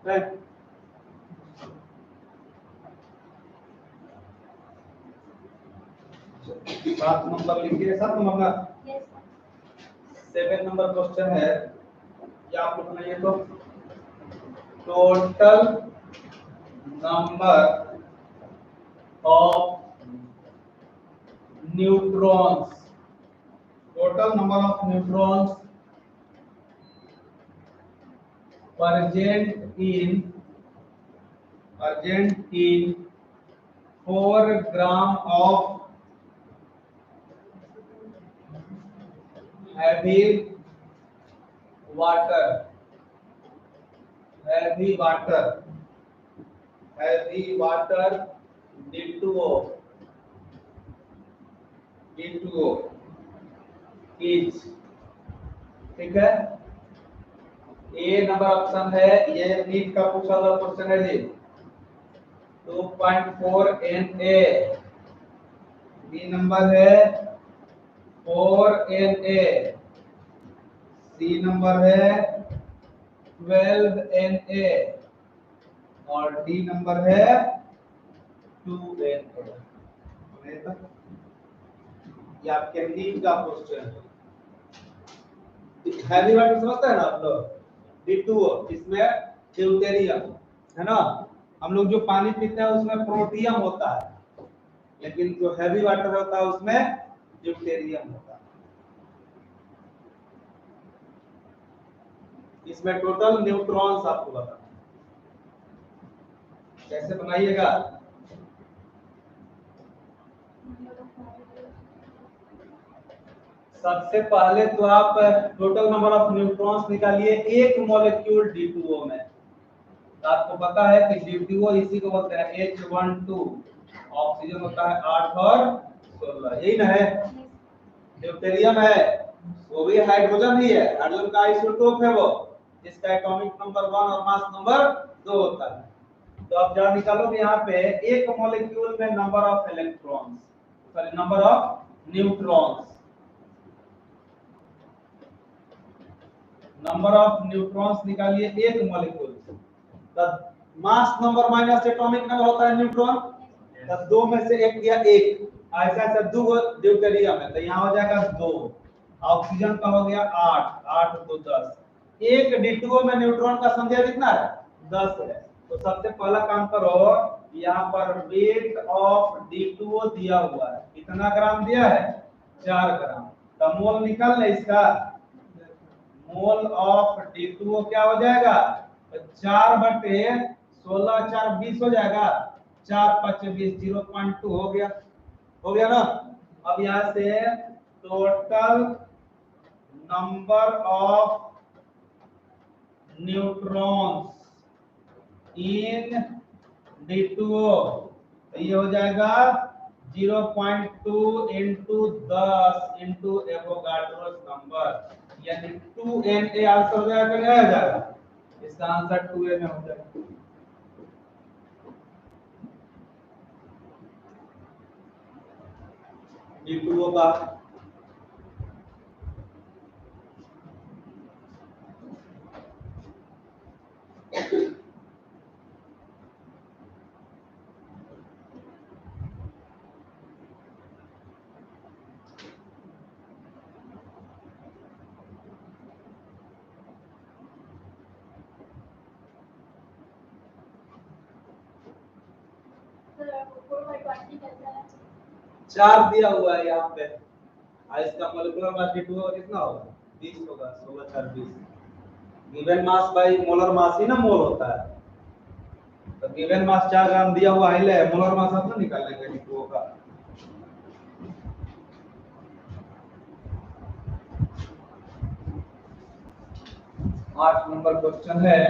Right. 7 नंबर लिखिए। 7 नंबर 7 नंबर क्वेश्चन है, क्या आप लिखना है तो total number of neutrons, total number of neutrons present in 4 gram of heavy water D2O is, ठीक है। ए नंबर ऑप्शन है, ये नीट का पूछा हुआ क्वेश्चन है जी, 2.4 Na। बी नंबर है 4 Na। सी नंबर है 12 Na और डी नंबर है 2 Na। ये आपके नीट का क्वेश्चन है। हैवी वाटर समझते हैं ना आप लोग? D2O, इसमें ड्यूटेरियम है ना। हम लोग जो पानी पीते हैं उसमें प्रोटियम होता है, लेकिन जो हैवी वाटर होता है उसमें ड्यूटेरियम होता है। इसमें टोटल न्यूट्रॉन्स आपको बताना कैसे बनाइएगा। सबसे पहले तो आप टोटल नंबर ऑफ न्यूट्रॉन्स निकालिए एक मॉलिक्यूल D2O में। तो आपको पता है कि D2O इसी को बोलते हैं H12, ऑक्सीजन होता है 8 और 16, यही ना है। ड्यूटेरियम है, वो भी हाइड्रोजन ही है, हाइड्रोजन का आइसोटोप है वो, जिसका एटॉमिक नंबर 1 और मास नंबर 2 होता है। तो आप जरा निकालोगे यहाँ पे एक मॉलिक्यूल में number of electrons, sorry number of neutrons, number of neutrons निकालिए एक मॉलिक्यूल। तब mass number minus atomic number होता है न्यूट्रॉन, तब 2 में से एक या एक, ऐसा ऐसा 2 ड्यूटेरियम है, तो यहाँ हो जाएगा 2। ऑक्सीजन का हो गया 8, 8 2 10। एक D2O में न्यूट्रॉन का संख्या कितना है? 10 है। तो सबसे पहला काम करो, यहाँ पर वेट ऑफ D2O दिया हुआ है, कितना ग्राम दिया है? 4 ग्राम। तो मोल निकल ले इसका, मोल ऑफ D2O क्या हो जाएगा? 4/16, 4 20 हो जाएगा, 4 5 20, 0.2 हो गया, हो गया ना। अब यहाँ से total number of neutrons in D2O, तो ये हो जाएगा 0.2 इंटू 10 इंटू एवोगाड्रोस नंबर, यानी 2Na आंसर हो जाएगा, नहीं आ जाएगा? इसका आंसर 2Na हो जाएगा। D2O का चार दिया हुआ है यहाँ पे, और इसका मोलिकुलर मास D2O कितना होगा? 20 होगा, 16 4 20। Given mass by molar mass ही ना मोल होता है, तो गिवन मास 4 ग्राम दिया हुआ है, ले मोलर मास हम तो निकाल लेंगे D2O का। आठ नंबर क्वेश्चन है,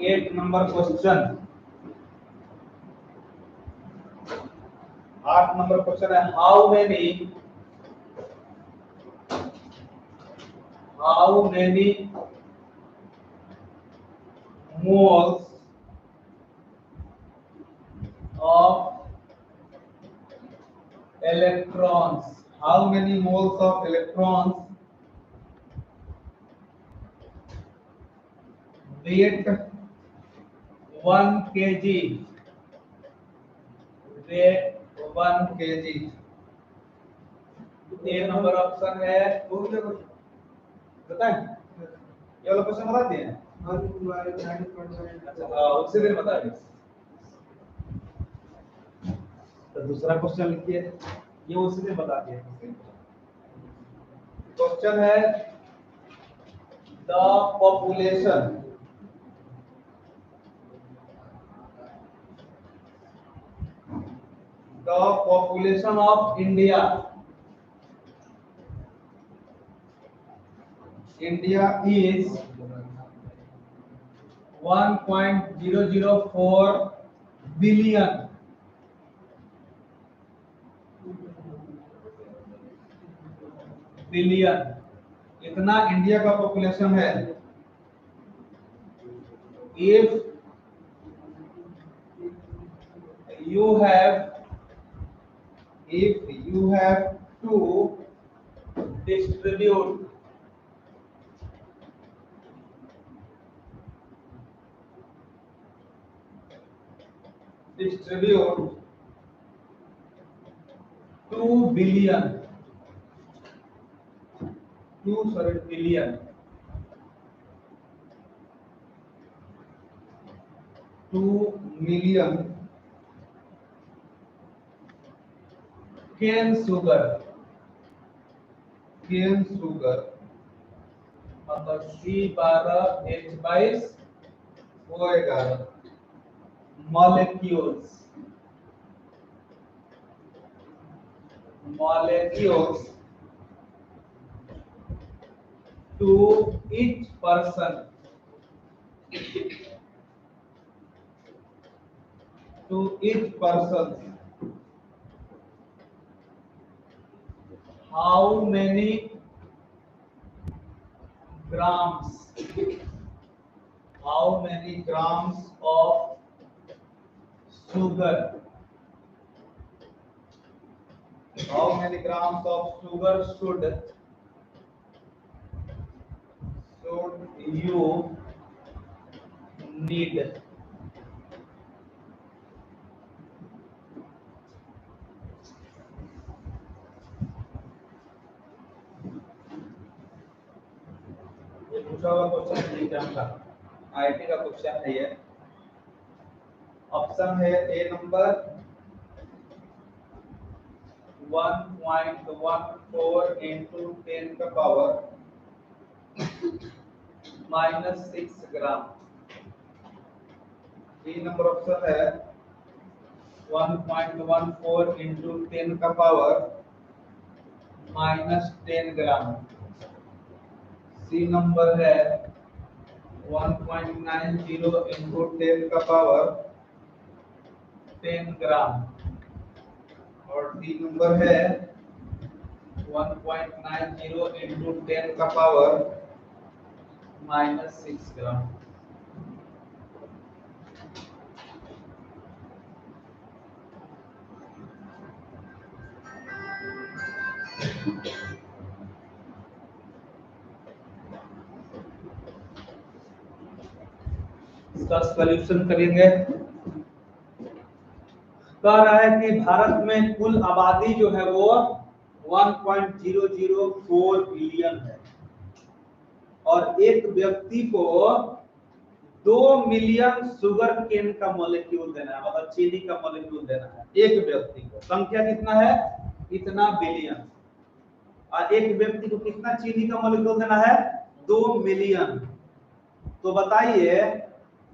eight number question, 8 number question है, how many moles of electrons, how many moles of electrons weight 1 kg, weight 1 kg? A number option है, बताएं ये वाला क्वेश्चन बता दिए? अच्छा उससे फिर बता दें। तो दूसरा क्वेश्चन लिखिए, ये उसी ने बता दिया। क्वेश्चन है the population of India is 1.004 billion, इतना इंडिया का पॉपुलेशन है। If you have to distribute distribute 2 billion 2 million cane sugar मतलब C12H22O11 molecules to each person how many grams of sugar should you need? ये पूछा हुआ question exam का, IT का question है ये। ऑप्शन है ए नंबर 1.14 into 10 का पावर -6 ग्राम। बी नंबर ऑप्शन है 1.14 इंटू 10 का पावर -10 ग्राम। सी नंबर है 1.90 इंटू 10 का पावर 10 ग्राम। और डी नंबर है 1.90 इंटू 10 का पावर -6 ग्राम। इसका सॉल्यूशन करेंगे। कह रहा है कि भारत में कुल आबादी जो है वो 1.004 बिलियन है और एक व्यक्ति को 2 मिलियन शुगर केन का मॉलिक्यूल देना है, मतलब चीनी का मॉलिक्यूल देना है एक व्यक्ति को। संख्या कितना है? इतना बिलियन। और एक व्यक्ति को कितना चीनी का मॉलिक्यूल देना है? 2 मिलियन। तो बताइए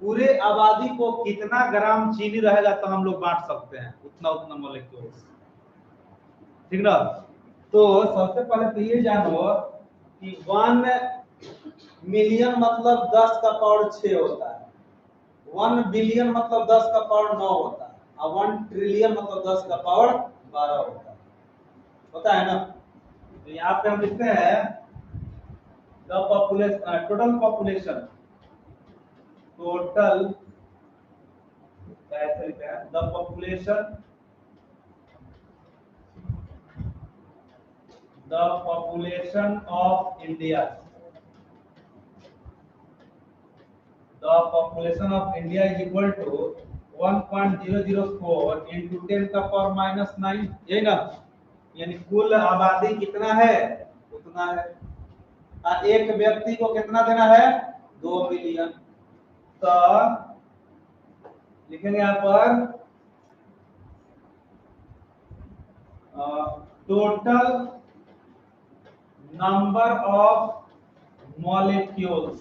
पूरे आबादी को कितना ग्राम चीनी रहेगा तो हम लोग बांट सकते हैं उतना मॉलिक्यूल, ठीक ना? तो सबसे पहले तो ये जानो कि 1 मिलियन मतलब 10 का पावर 6 होता है, 1 बिलियन मतलब 10 का पावर 9 होता है, और 1 ट्रिलियन मतलब 10 का पावर 12 होता है ना? तो यहाँ पे हम लिखते हैं the population, total population, total ऐसे लिखते हैं the population of India, the population of India is equal to 1.004 into 10 का पावर -9, यही ना? यानी कुल आबादी कितना है उतना है। और एक व्यक्ति को कितना देना है? 2 मिलियन। तो लिखेंगे यहाँ पर total number of molecules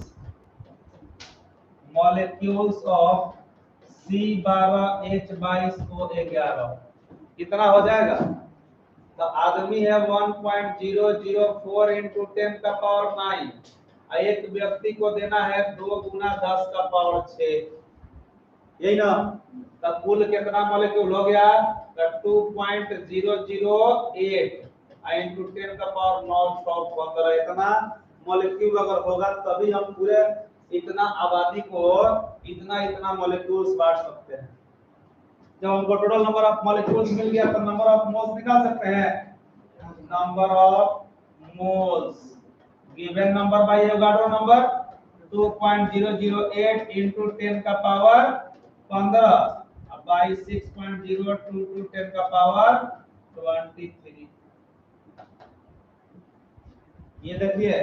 of C12H22O11 कितना हो जाएगा? तो आदमी है 1.004 इंटू 10 का पावर 9, एक व्यक्ति को देना है 2 गुना 10 का पावर 6, यही ना? तो कुल कितना मॉलिक्यूल हो गया? तो 2.008 इंटू 10 का पावर 9 15, इतना मॉलिक्यूल अगर होगा तभी हम पूरे इतना आबादी को इतना मॉलिक्यूल्स बांट सकते हैं। जब हमको टोटल नंबर ऑफ मॉलिक्यूल्स मिल गया तो नंबर ऑफ मोल्स निकाल सकते हैं। Number of moles given number by Avogadro number 2.008 into 10 का पावर 15 बाय 6.022 10 का पावर 23। ये देखिए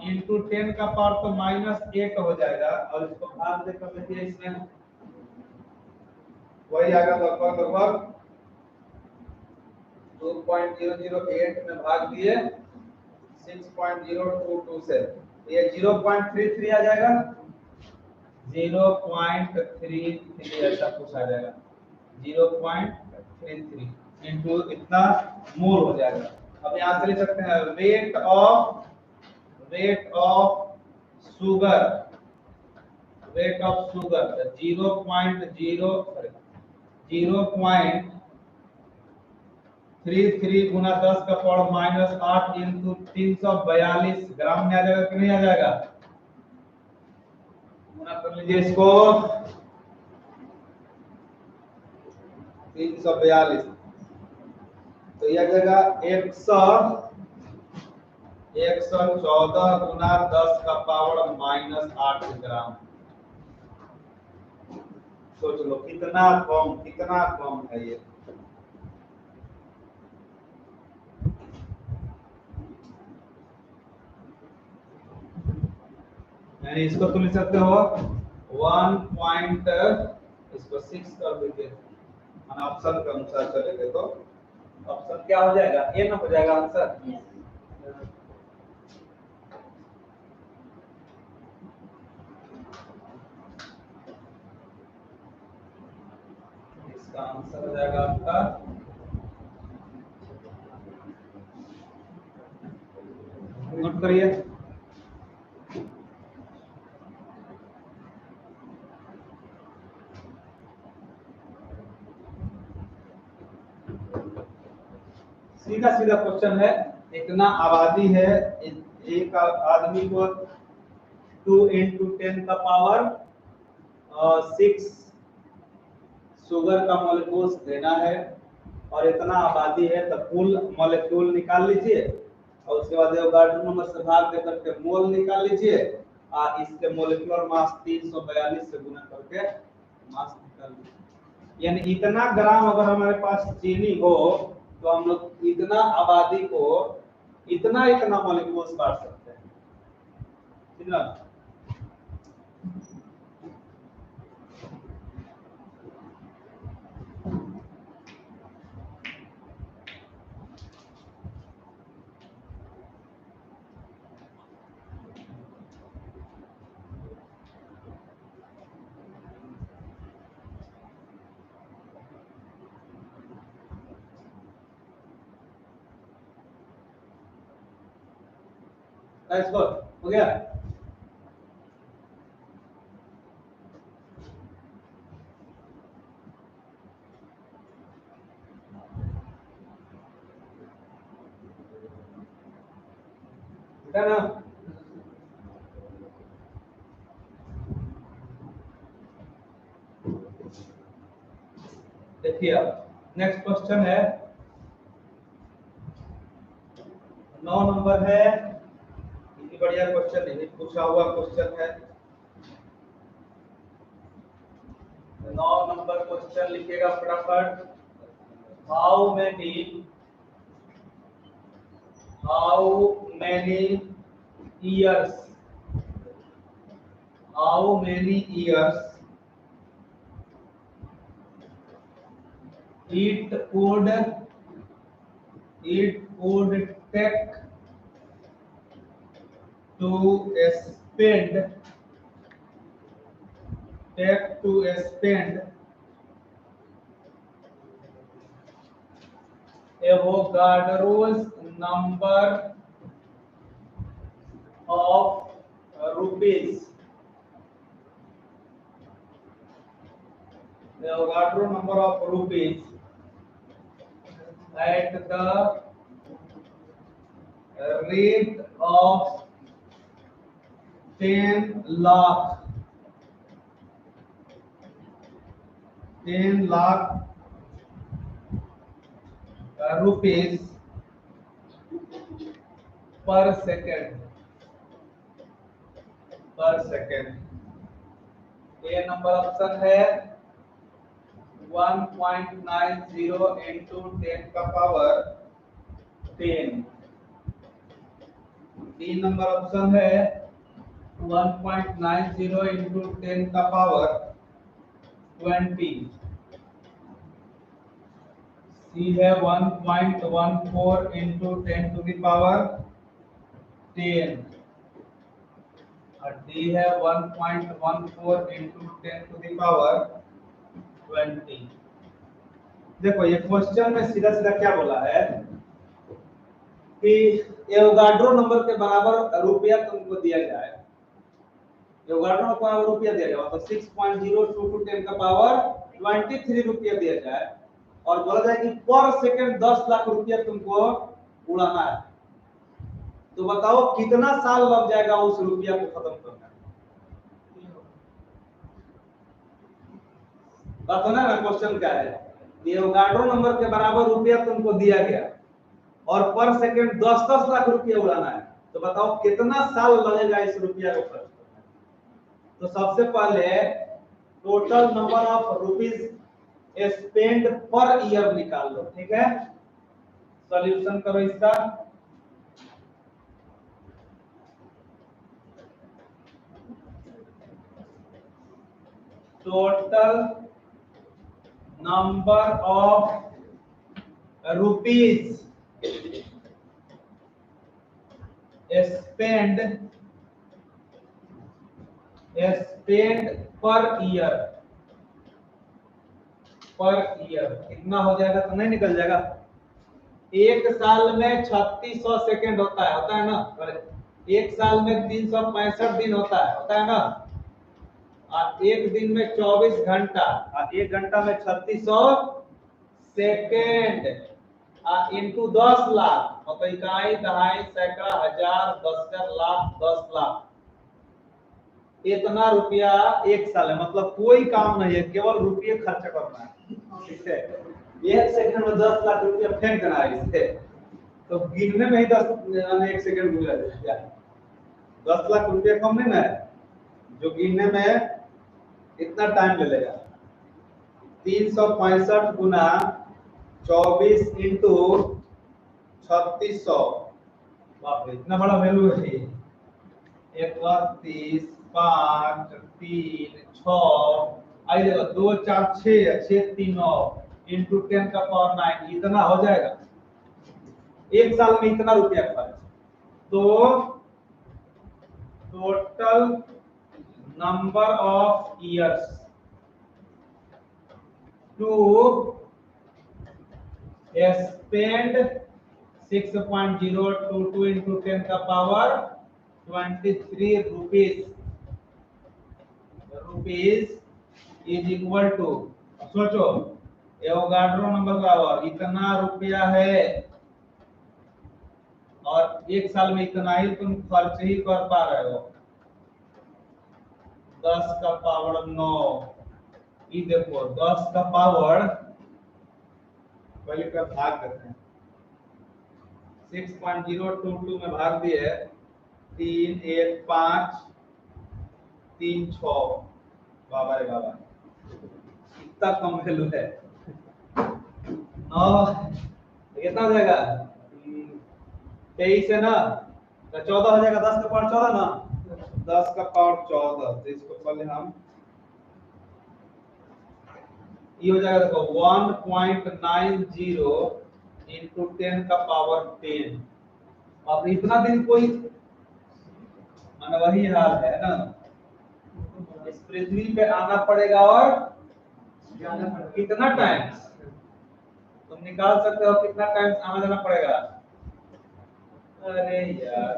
इंटू 10 का पावर तो -8 हो जाएगा और इसको भाग देकर देखिए इसमें वही आएगा लगभग 2.008 में भाग दिए 6.022 से, ये 0.33 आ जाएगा, 0.33 ऐसा कुछ आ जाएगा, 0.33 इंटू इतना मोल हो जाएगा। अब यहाँ से लिख सकते हैं वेट ऑफ शुगर 0.33 गुना 10 का पावर -8 इंटू 342 ग्राम में आ जाएगा कि नहीं आ जाएगा? गुना कर लीजिए इसको 342, तो यह जगह 114 गुना 10 का पावर -8 ग्राम। सोच लो कितना कम है ये। यानी इसको तुम लिख सकते हो 1. इसको 6 कर दीजिए, ऑप्शन के अनुसार चलेंगे तो ऑप्शन क्या हो जाएगा? ए ना हो जाएगा आंसर। इसका आंसर हो जाएगा आपका नोट करिए। सीधा सीधा क्वेश्चन है, इतना आबादी है, एक आदमी को 2 × 10 का पावर 6 शुगर का मॉलिक्यूल्स देना है और इतना आबादी है, तो कुल मॉलिक्यूल निकाल लीजिए और उसके बाद एवोगाड्रो नंबर से भाग दे करके मोल निकाल लीजिए और इसके मॉलिक्यूलर मास 342 से गुना करके मास निकाल लीजिए। यानी इतना ग्राम अगर हमारे पास चीनी हो तो हम लोग इतना आबादी को इतना इतना मॉलिक्यूल्स बांट सकते हैं, ठीक ना। इसको हो गया। है ना। देखिए अब नेक्स्ट क्वेश्चन है 9 नंबर है, इतनी बढ़िया क्वेश्चन नहीं पूछा हुआ क्वेश्चन है। 9 नंबर क्वेश्चन लिखिएगा फटाफट। How many years it would take to spend Avogadro's number of rupees. Avogadro number of rupees at the rate of 10 lakh rupees per second। ये नंबर ऑप्शन है 1.90 into 10 का power 10। B number option है 1.90 into 10 का power 20। सी है 1.14 into 10 to the power 10 और D है 1.14 into 10 to the power 20। देखो ये क्वेश्चन में सीधा सीधा क्या बोला है कि एवोगाड्रो नंबर के बराबर रुपया तुमको दिया जाए, एवोगाड्रो नंबर के बराबर रुपया दिया जाए तो 6.02 to 10 का पावर 23 रुपया दिया जाए और बोला जाए कि पर सेकंड 10 लाख रुपया तुमको उड़ाना है, तो बताओ कितना साल लग जाएगा उस रुपया को खत्म करने में। बात ना क्वेश्चन क्या है, एवोगाड्रो नंबर के बराबर रुपया तुमको दिया गया और पर सेकंड 10-10 लाख रुपया उड़ाना है, तो बताओ कितना साल लगेगा इस रुपया को खर्च करने में। तो सबसे पहले total number of rupees spend per year निकाल लो, ठीक है। सॉल्यूशन करो इसका। Total number of rupees spend per year per year कितना हो जाएगा, तो नहीं निकल जाएगा। एक साल में 3600 सेकंड होता है ना। एक साल में 365 दिन होता है ना। और एक दिन में 24 घंटा, और एक घंटा में 3600 सेकेंड, इंटू 10 लाख, मतलब इकाई, दहाई, सैकड़ा, हजार, 10,000, लाख, 10 लाख, इतना रुपया एक साल है। मतलब कोई काम नहीं है, केवल रुपये खर्च करना है, ठीक है। एक सेकंड में 10 लाख रुपया फेंक देना है इससे, तो गिनने में ही 1 सेकंड गुजर जाएगा। 10 लाख रुपया कम नहीं ना है, जो गिनने में इतना टाइम लगेगा। 365 गुना 24 इंटू 3600, बाप रे इतना बड़ा वैल्यू है ये। 31, 5, 3, 6, आई देखो 2, 4, 6, 6, 3, 9 इंटू 10 का पावर 9, इतना हो जाएगा एक साल में, इतना रुपया खर्च। तो total number of years to spend 6.022 into 10 का power 23 rupees is equal to, सोचो एवोगाड्रो नंबर बराबर इतना रुपया है, और एक साल में इतना ही तुम खर्च ही कर पा रहे हो। 10 का पावर 9, ये देखो 10 का पावर पहले का भाग करते हैं, 6.022 में भाग दिए 3, 1, 5, 3, 6, बाबा रे बाबा इतना कम वैल्यू है। 9 कितना हो जाएगा, 23 है ना, तो 14 हो जाएगा। 10 का पावर 14 ना, 10 का पावर 14, तो इसको पहले हम ये हो जाएगा, देखो 1.90 इंटू 10 का पावर 10। अब इतना दिन कोई माना वही हाल है ना, इस पृथ्वी पे आना पड़ेगा, और कितना टाइम तुम निकाल सकते हो, कितना टाइम आना जाना पड़ेगा। अरे यार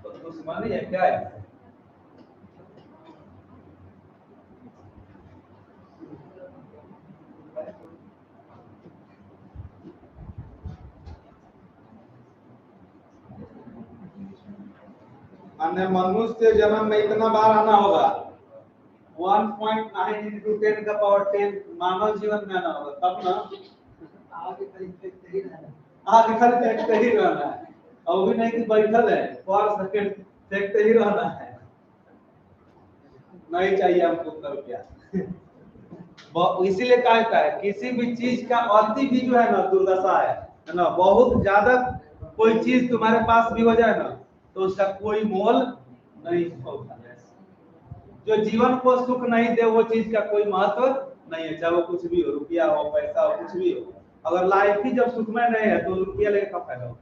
तो दुश्मनी है क्या है। अन्य मनुष्य जन्म में इतना बार आना होगा, 1.9 इंटू 10 का पावर 10 मानव जीवन में आना होगा, तब ना आगे खाली फेंकते ही रहना है। और भी नहीं कि बैठल है, पर सेकंड फेंकते ही रहना है। नहीं चाहिए हमको उतना रुपया। इसीलिए कहता है किसी भी चीज का अति भी जो है ना दुर्दशा है ना। बहुत ज्यादा कोई चीज तुम्हारे पास भी हो जाए ना, तो उसका कोई मोल नहीं होता। जो जीवन को सुख नहीं दे वो चीज का कोई महत्व नहीं है, चाहे वो कुछ भी हो, रुपया हो, पैसा हो, कुछ भी हो। अगर लाइफ ही जब सुखमय नहीं है तो रुपया लेके क्या फायदा हो,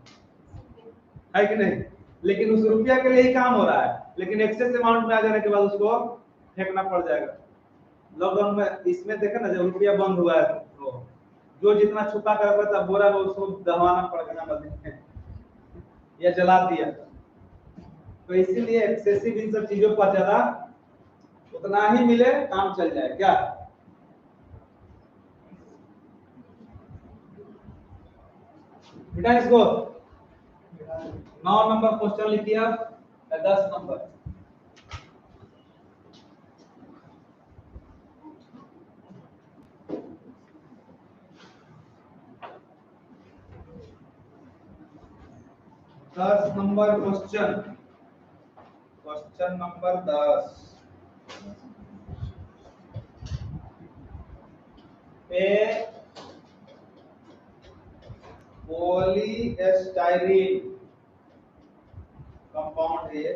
है कि नहीं। लेकिन उस रुपया के लिए ही काम हो रहा है, लेकिन एक्सेस अमाउंट में आ जाने के बाद उसको फेंकना पड़ जाएगा। लॉकडाउन में इसमें देखे ना, जब रुपया बंद हुआ है तो जो जितना छुपा कर रखा था बोरा में उसको दबाना पड़ गया नदी में या जला दिया। तो इसीलिए एक्सेसिव इन सब चीजों पर ज्यादा उतना ही मिले, काम चल जाए क्या। बेटा इसको 9 नंबर क्वेश्चन लिखिए आप, 10 नंबर। दस नंबर क्वेश्चन, क्वेश्चन नंबर 10 पे पॉलीस्टाइरीन कंपाउंड है,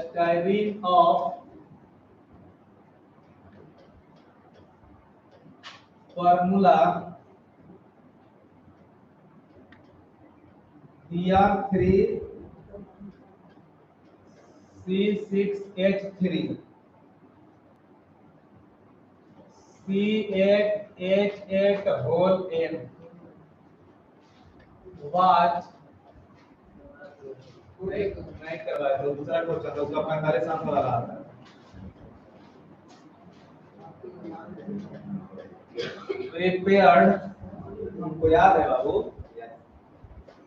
styrene of formula Br3 C6H3 C8H8 whole N was नहीं करवाया तो दूसरा क्वेश्चन उसका 45 आंसर वाला आता है। Prepared, हमको याद है बाबू,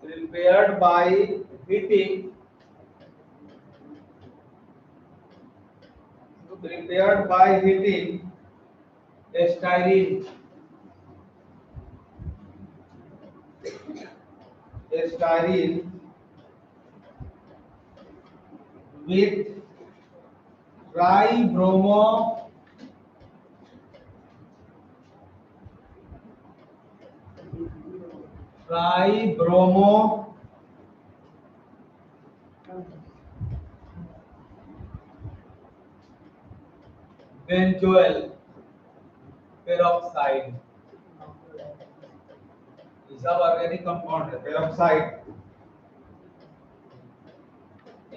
prepared by heating, prepared by heating styrene with tribromo benzoyl peroxide, ये सब ऑर्गेनिक कंपाउंड है। Peroxide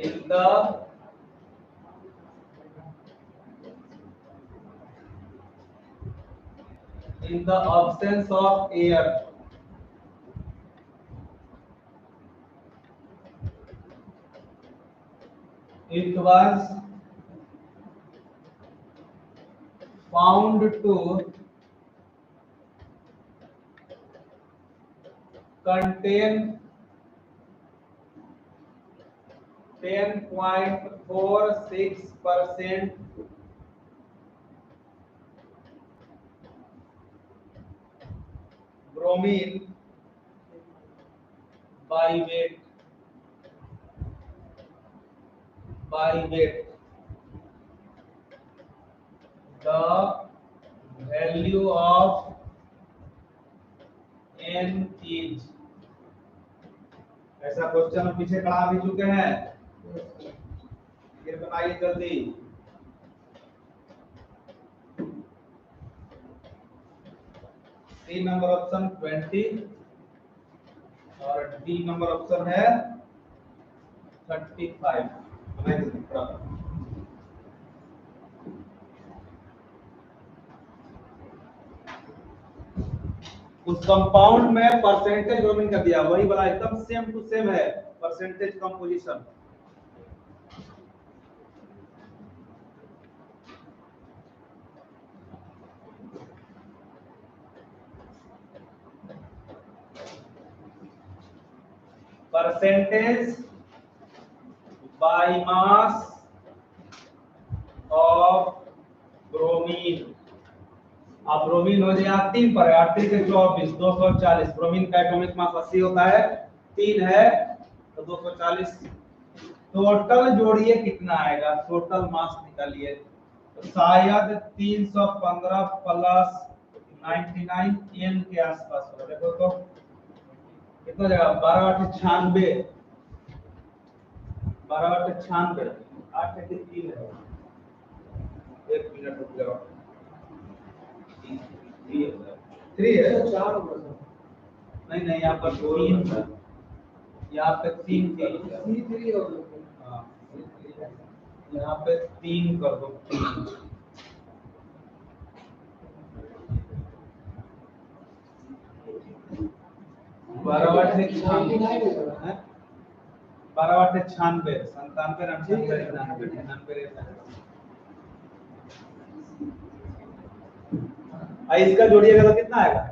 in the absence of air, it was found to contain 10.46% bromine by weight. The value of n is, ऐसा question हम पीछे पढ़ा भी चुके हैं, फिर बनाइए जल्दी। सी नंबर ऑप्शन 20 और डी नंबर ऑप्शन है 35। उस कंपाउंड में परसेंटेज ब्रोमीन का दिया, वही वाला एकदम सेम टू सेम है, percentage composition. Percentage by mass of bromine, अब ब्रोमीन हो जाए 3 पर 8 के 24 240, ब्रोमीन का एटॉमिक मास 80 होता है, 3 है तो 240, टोटल जोड़िए कितना आएगा, टोटल मास निकालिए, तो शायद 315 प्लस 99 n के आसपास होगा। देखो तो कितना जगह 12/96, 12/96, 8 के 3 है, 1 मिनट रुक जाओ, 3 है, 4 नहीं नहीं, यहाँ पर 3 है, यहाँ पे 3 थी, हाँ यहाँ पे 3 कर दो, 12/96, 12/96, 97, 98, 99, इसका जोड़िएगा तो कितना आएगा,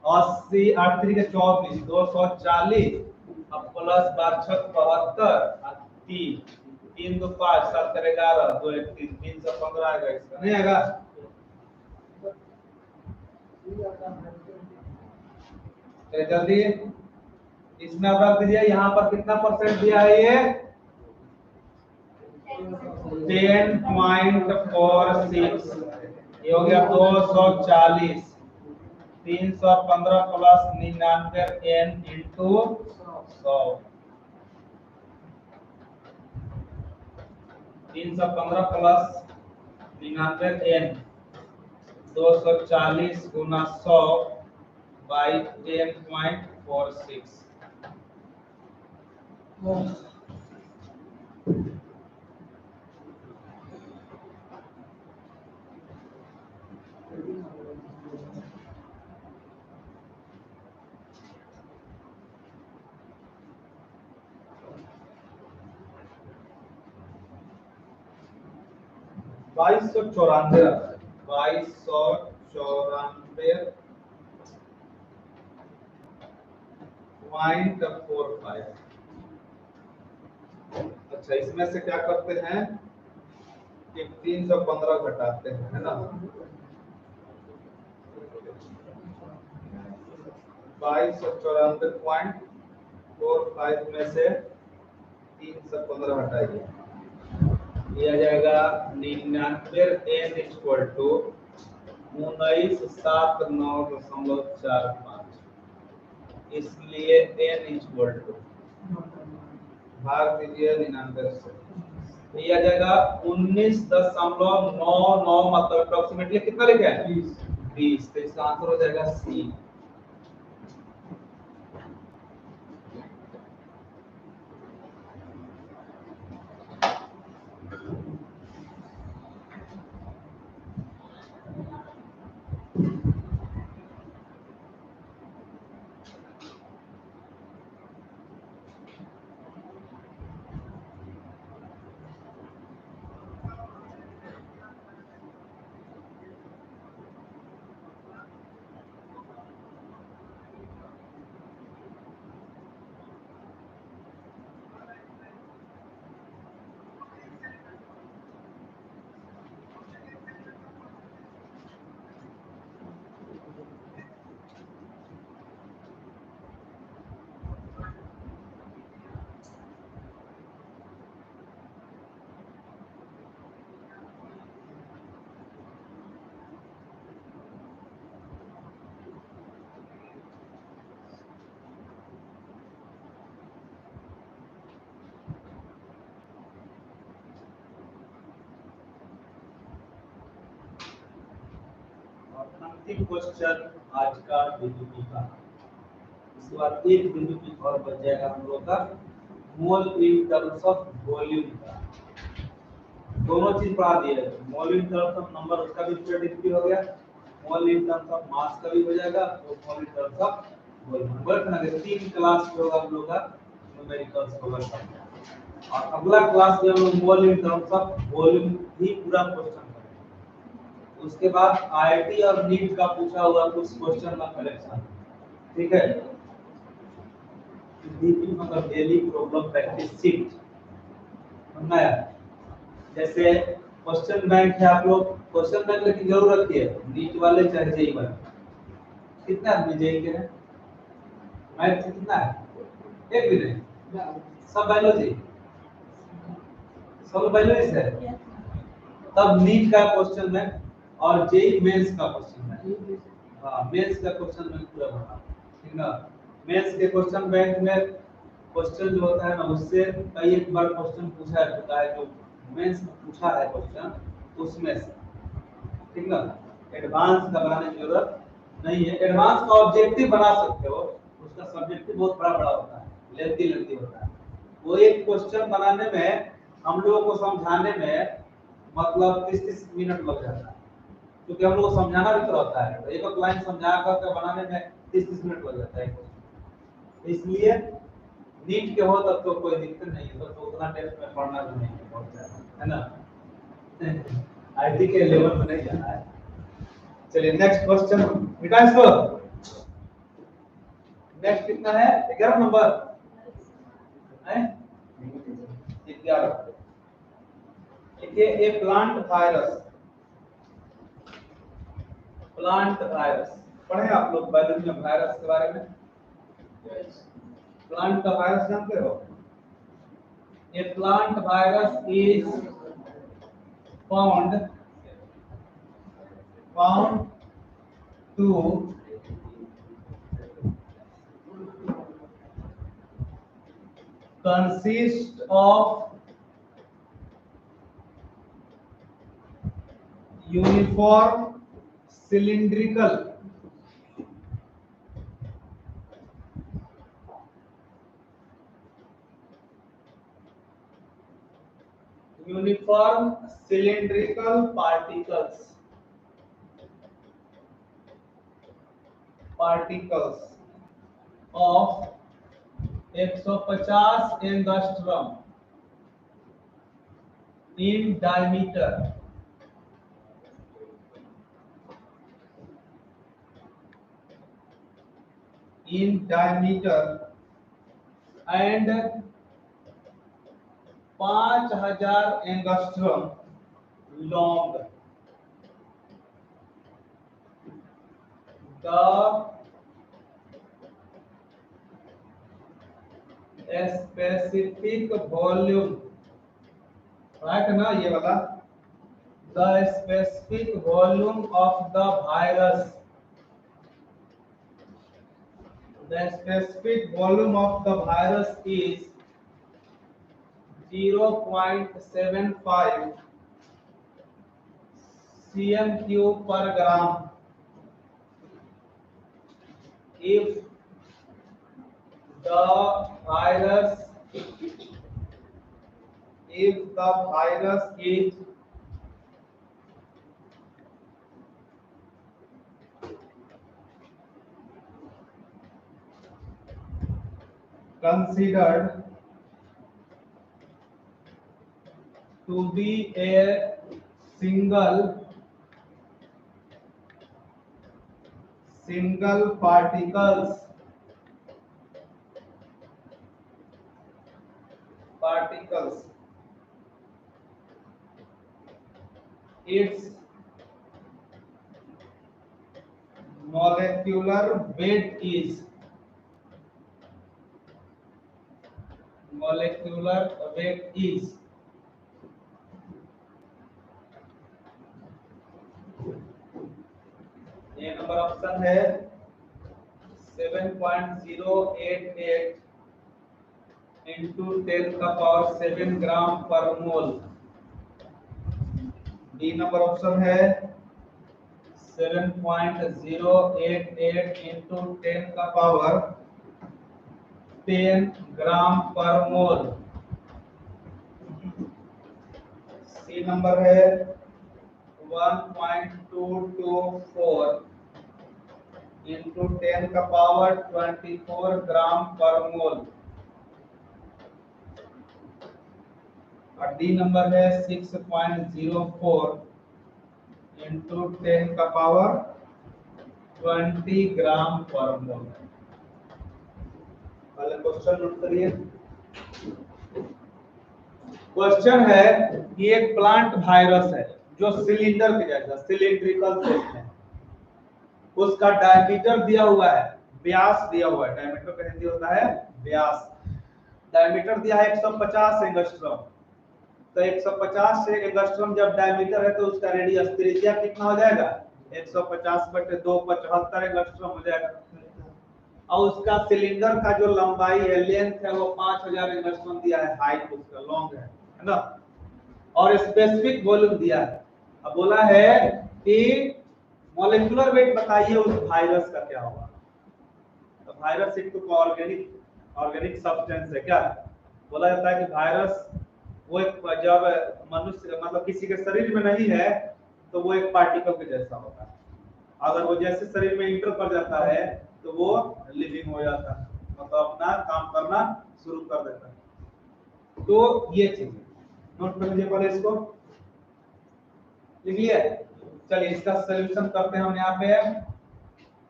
80, 8 3 के 24, 240, अब प्लस 72, 3 3 2 5 7 3 11, 2 1 3 315 आएगा, इसका नहीं आएगा। जल्दी इसमें अब रख दीजिए, यहाँ पर कितना परसेंट दिया है, ये 10.46, ये हो गया 240, 315 plus 99 n into 100, 315 plus 99 n, 240 Guna 100 by 10.46। 2294 2294 0.45। अच्छा, इसमें से क्या करते हैं कि 315 घटाते हैं, है ना। 2294.45 में से 315 हटाइए, ये आ जाएगा 99 n इक्वल टू 1979.45। इसलिए n इक्वल टू भाग दीजिए 99 से, ये आ जाएगा 19.99, मतलब अप्रोक्सीमेटली कितना लिखे हैं 20। तो इसका आंसर हो जाएगा सी। अंतिम क्वेश्चन आज का डीबीपी का। इसके बाद एक डीबीपी और बच जाएगा हम लोग का मोल इन टर्म्स ऑफ वॉल्यूम का। दोनों चीज पढ़ा दिए, मोल इन टर्म्स ऑफ नंबर उसका भी डीबीपी हो गया, मोल इन टर्म्स ऑफ मास का भी हो जाएगा, और mole in terms of volume. But ना 3 क्लास में होगा हम लोग का न्यूमेरिकल्स कवर करना। और अगला क्लास में हम लोग मोल इन टर्म्स ऑफ वॉल्यूम ही पूरा क्वेश्चन करेंगे। उसके बाद आईआईटी और नीट का पूछा हुआ कुछ क्वेश्चन का कलेक्शन, ठीक है। डीपी मतलब डेली प्रॉब्लम प्रैक्टिस शीट समझा है। जैसे क्वेश्चन बैंक है, आप लोग क्वेश्चन बैंक की जरूरत है नीट वाले चाहे जेई वाले। कितना आदमी जेई के हैं, मैथ कितना है, एक भी नहीं, सब बायोलॉजी, सब बायोलॉजी से। तब नीट का क्वेश्चन बैंक और जेई मेंस का क्वेश्चन बैंक, हाँ मेंस का क्वेश्चन बैंक पूरा बना, ठीक ना। मेंस के क्वेश्चन बैंक में क्वेश्चन जो होता है ना, उससे कई एक बार क्वेश्चन पूछा जाता है, जो मेंस में पूछा है क्वेश्चन उसमें से, ठीक ना। एडवांस का बनाने की जरूरत नहीं है। एडवांस का ऑब्जेक्टिव बना सकते हो, उसका सब्जेक्टिव बहुत बड़ा बड़ा होता है, लेंथी लेंथी होता है। वो एक क्वेश्चन बनाने में हम लोगों को समझाने में मतलब 30-30 मिनट लग जाता है, क्योंकि हम लोग को समझाना भी तो होता है। एक एक लाइन समझा करके बनाने में 30-30 मिनट लग जाता है। इसलिए नीट के हो तब तो कोई दिक्कत नहीं है, तो उतना टेस्ट में पढ़ना भी नहीं है ना। आईटी के लेवल में नहीं जाना है। चलिए नेक्स्ट क्वेश्चन बेटा, इसको नेक्स्ट कितना है, 11 नंबर है, 11। देखिए ए प्लांट वायरस, प्लांट वायरस पढ़े आप लोग बायोलॉजी में वायरस के बारे में। प्लांट का वायरस जानते हो। A plant virus is found to consist of uniform cylindrical particles of 150 angstrom in diameter in diameter and 5000 angstrom long. The specific volume, right ना ये वाला, the specific volume of the virus, the specific volume of the virus is 0.75 cm³ per gram. If the virus is considered to be a single particles, its molecular weight is ये number option है 7.088 into 10⁻⁷ ग्राम पर मोल। D number option है 7.088 into 10⁻10 ग्राम पर मोल। सी number है 1.224 into 10⁻24 ग्राम पर मोल। और D number है 6.04 into 10⁻20 ग्राम पर मोल। पहले क्वेश्चन नोट करिए। क्वेश्चन है कि एक प्लांट वायरस है जो सिलेंडर के जैसा सिलिंड्रिकल शेप है, उसका डायमीटर दिया हुआ है, व्यास दिया हुआ है। डायमीटर का हिंदी होता है व्यास। डायमीटर दिया है 150 एंगस्ट्रॉम। तो 150 से एंगस्ट्रॉम जब डायमीटर है तो उसका रेडियस त्रिज्या कितना हो जाएगा? 150/2 75 एंगस्ट्रॉम हो जाएगा। और उसका सिलेंडर का जो लंबाई है, लेंथ है, वो 5000 एंगस्ट्रॉम दिया है, हाइट उसका लॉन्ग है ना। और स्पेसिफिक वॉल्यूम दिया है। अब बोला है कि मॉलिक्यूलर वेट बताइए उस वायरस का क्या होगा। तो वायरस एक तो ऑर्गेनिक सब्सटेंस है। क्या बोला जाता है कि वायरस वो एक, जब मनुष्य मतलब किसी के शरीर में नहीं है तो वो एक पार्टिकल के जैसा होता है। अगर वो जैसे शरीर में इंटर कर जाता है तो वो लिविंग हो जाता है, मतलब अपना काम करना शुरू कर देता है। तो ये चीज नोट कर लीजिए, पहले इसको लिख लिया। चलिए इसका सॉल्यूशन करते हैं हम यहाँ पे।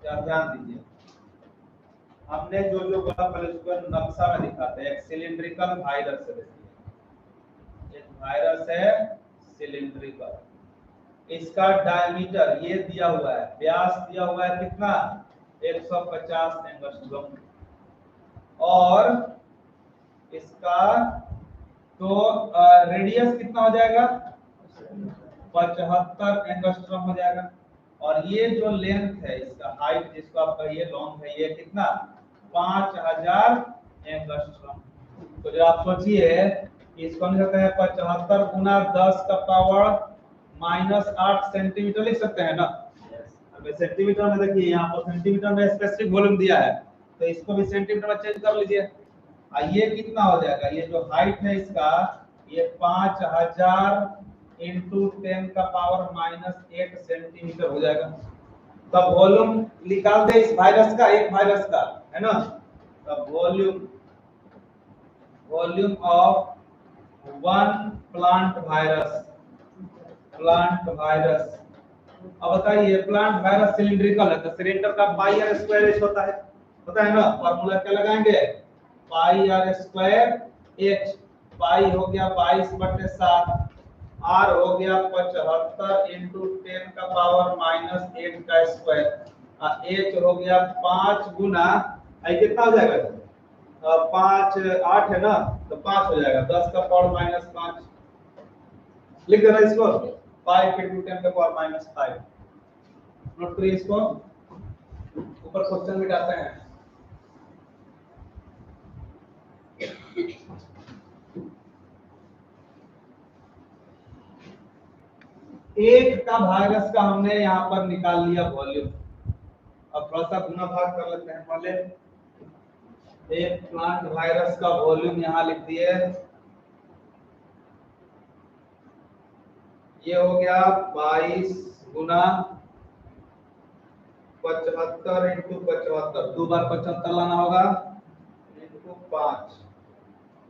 क्या ध्यान दीजिए, हमने जो जो बोला पहले उसको नक्शा में दिखाते हैं। एक सिलिंड्रिकल वायरस है, एक वायरस है सिलिंड्रिकल। इसका डायमीटर ये दिया हुआ है, व्यास दिया हुआ है कितना? 150 एंगस्ट्रॉम। और इसका तो रेडियस कितना हो जाएगा? 75 एंगस्ट्रॉम हो जाएगा। और ये जो लेंथ है, इसका हाइट जिसको आप कहिए लॉन्ग है, ये कितना? 5000 एंगस्ट्रॉम। तो जो आप सोचिए इसको हम कहते हैं 75 गुना 10⁻⁻8 सेंटीमीटर लिख सकते हैं ना। अब सेंटीमीटर में देखिए, यहाँ पर सेंटीमीटर में स्पेसिफिक वॉल्यूम दिया है, तो इसको भी सेंटीमीटर में चेंज कर लीजिए। ये कितना हो जाएगा? ये जो हाइट है इसका, ये 5000 into 10⁻⁸ सेंटीमीटर हो जाएगा। तब वॉल्यूम निकाल दे इस वायरस का, एक वायरस का, है ना। तब volume of one plant virus. अब बताइए, प्लांट वायरस सिलिंड्रिकल है तो सिलेंडर का पाई r² होता है। पता है ना, फॉर्मूला क्या लगाएंगे, पाई आर स्क्वायर एच, पाई हो गया 22/7, आर हो गया 75 इंटू 10 का पावर -8 का स्क्वायर, एच हो गया 5 गुना, आई कितना हो जाएगा, 5 8 है ना, तो 5 हो जाएगा, 10 का पावर -5, लिख देना इसको, 5 इंटू 10 का पावर -5, नोट करिए इसको, ऊपर क्वेश्चन में जाते हैं। एक का वायरस का हमने यहाँ पर निकाल लिया वॉल्यूम, अब थोड़ा सा गुना भाग कर लेते हैं। पहले एक प्लांट वायरस का वॉल्यूम यहाँ लिख दिए, ये हो गया 22 गुना 75 इंटू 75, 2 बार 75 लाना होगा, इंटू 5,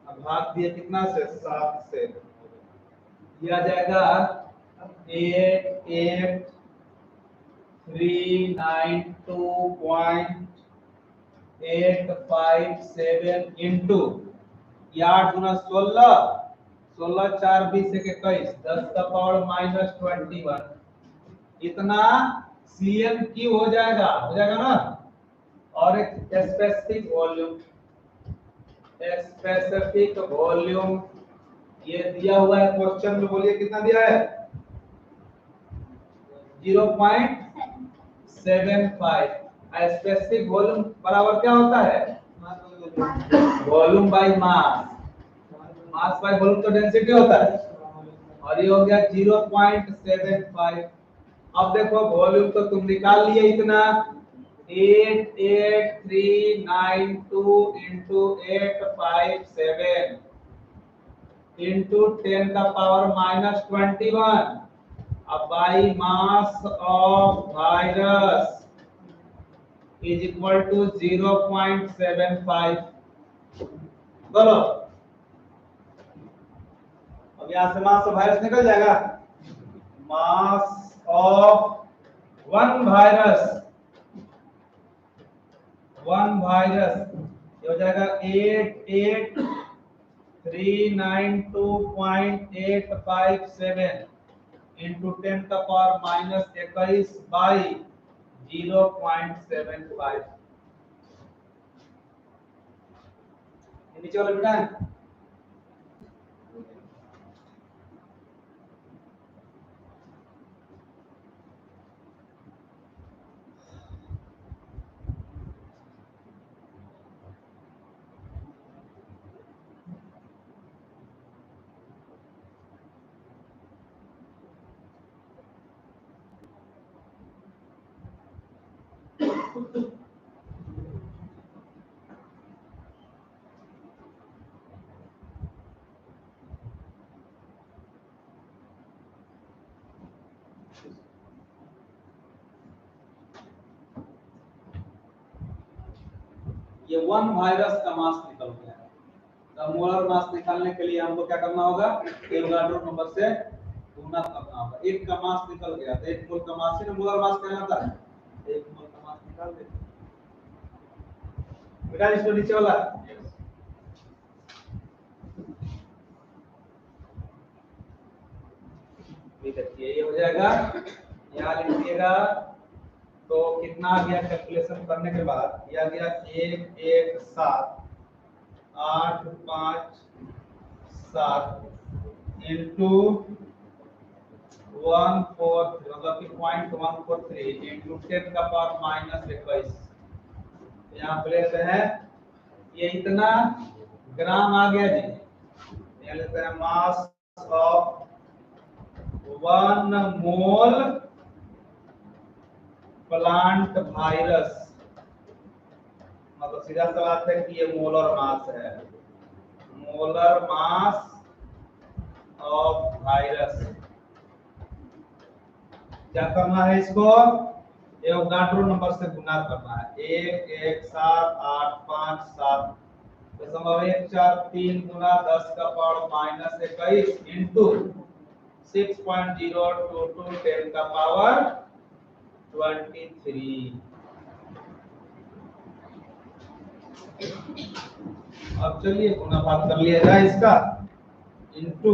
अब भाग दिए कितना से, 7 से, दिया जाएगा 88,392.857 इंटू 8 गुना 16, 16 4 20 21, 10 का पावर -21, इतना CM क्यू हो जाएगा ना, और एक स्पेसिफिक वॉल्यूम ये दिया हुआ है क्वेश्चन में, बोलिए कितना दिया है, 0.75, स्पेसिफिक वॉल्यूम बराबर क्या होता है, volume by mass, mass by volume तो डेंसिटी होता है, और ये हो गया 0.75। अब देखो वॉल्यूम तो तुम निकाल लिए इतना, 88,392 इंटू 857 इंटू 10 का पावर -21, अब by mass of virus is equal to 0.75। बोलो, अब यहां से मास ऑफ वायरस निकल जाएगा, मास ऑफ वन वायरस ये हो जाएगा 88,392.857 इंटू 10 का पावर -21 बाई 0.75, नीचे वाला बेटा है। ये वन वायरस का मास निकल गया है, तो मोलर मास निकालने के लिए हमको क्या करना होगा, एवोगाड्रो नंबर से गुना करना होगा। एक का मास निकल गया, तो एक मोल का मास ही मोलर मास कहलाता है, एक मोल का मास निकाल दे बेटा, इसको नीचे वाला देखिए, ये हो जाएगा, यहाँ लिख दिएगा, तो कितना आ गया कैलकुलेशन करने के बाद, यह आ गया 117 इंटू 143, मतलब कि 0.143 इंटू 10 का पावर -21, यहाँ पे लेते हैं, ये इतना ग्राम आ गया जी, यहाँ लेते हैं mass of 1 mole plant virus, मतलब सीधा सा बात है कि ये मोलर मास है, मोलर मास ऑफ वायरस। क्या करना है इसको, एवोगाड्रो नंबर से गुना करना है, 117,857 दशमलव 143 गुना 10 का पावर -21 इंटू 6.022 10 का पावर 23, अब चलिए गुना भाग कर लिया जाए इसका इंटू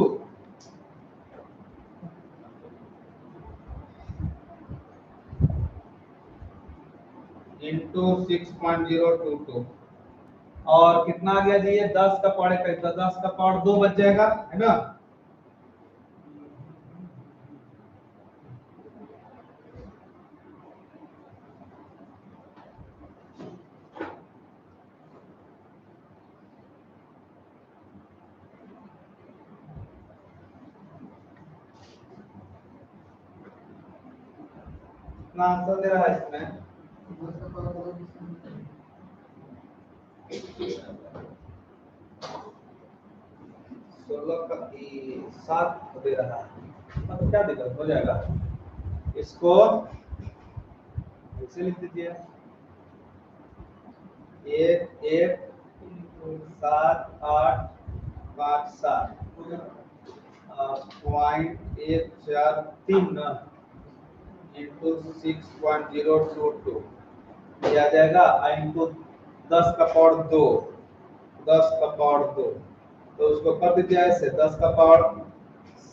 इंटू 6.022 और कितना आ गया जी ये 10 का पावर का 10 का पावर 2 बच जाएगा है ना। कितना आंसर दे रहा है इसमें 16 का 7 दे रहा है मतलब क्या दिक्कत हो जाएगा इसको ऐसे लिख दीजिए 1 1 7 8 5 7 .143 ना इंटू 6.022 ये आ जाएगा इंटू 10 का पावर 2 10 का पावर 2 तो उसको कर दीजिए ऐसे 10 का पावर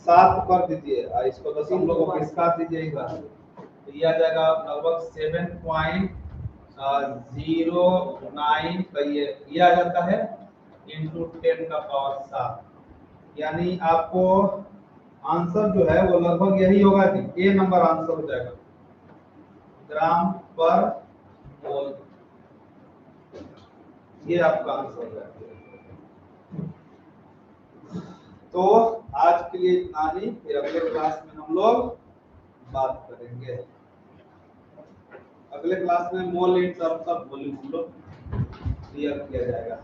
7 कर दीजिए और इसको दशमलव को इसका दीजिएगा तो ये आ जाएगा लगभग 7.09 का ये आ जाता है इंटू 10 का पावर 7 यानी आपको आंसर जो है वो लगभग यही होगा कि ए नंबर आंसर हो जाएगा ग्राम पर मोल ये आपका आंसर हो जाएगा। तो आज के लिए इतना ही फिर अगले क्लास में हम लोग बात करेंगे अगले क्लास में मोल इन टर्म्स ऑफ वॉल्यूम हम लोग क्लियर किया जाएगा।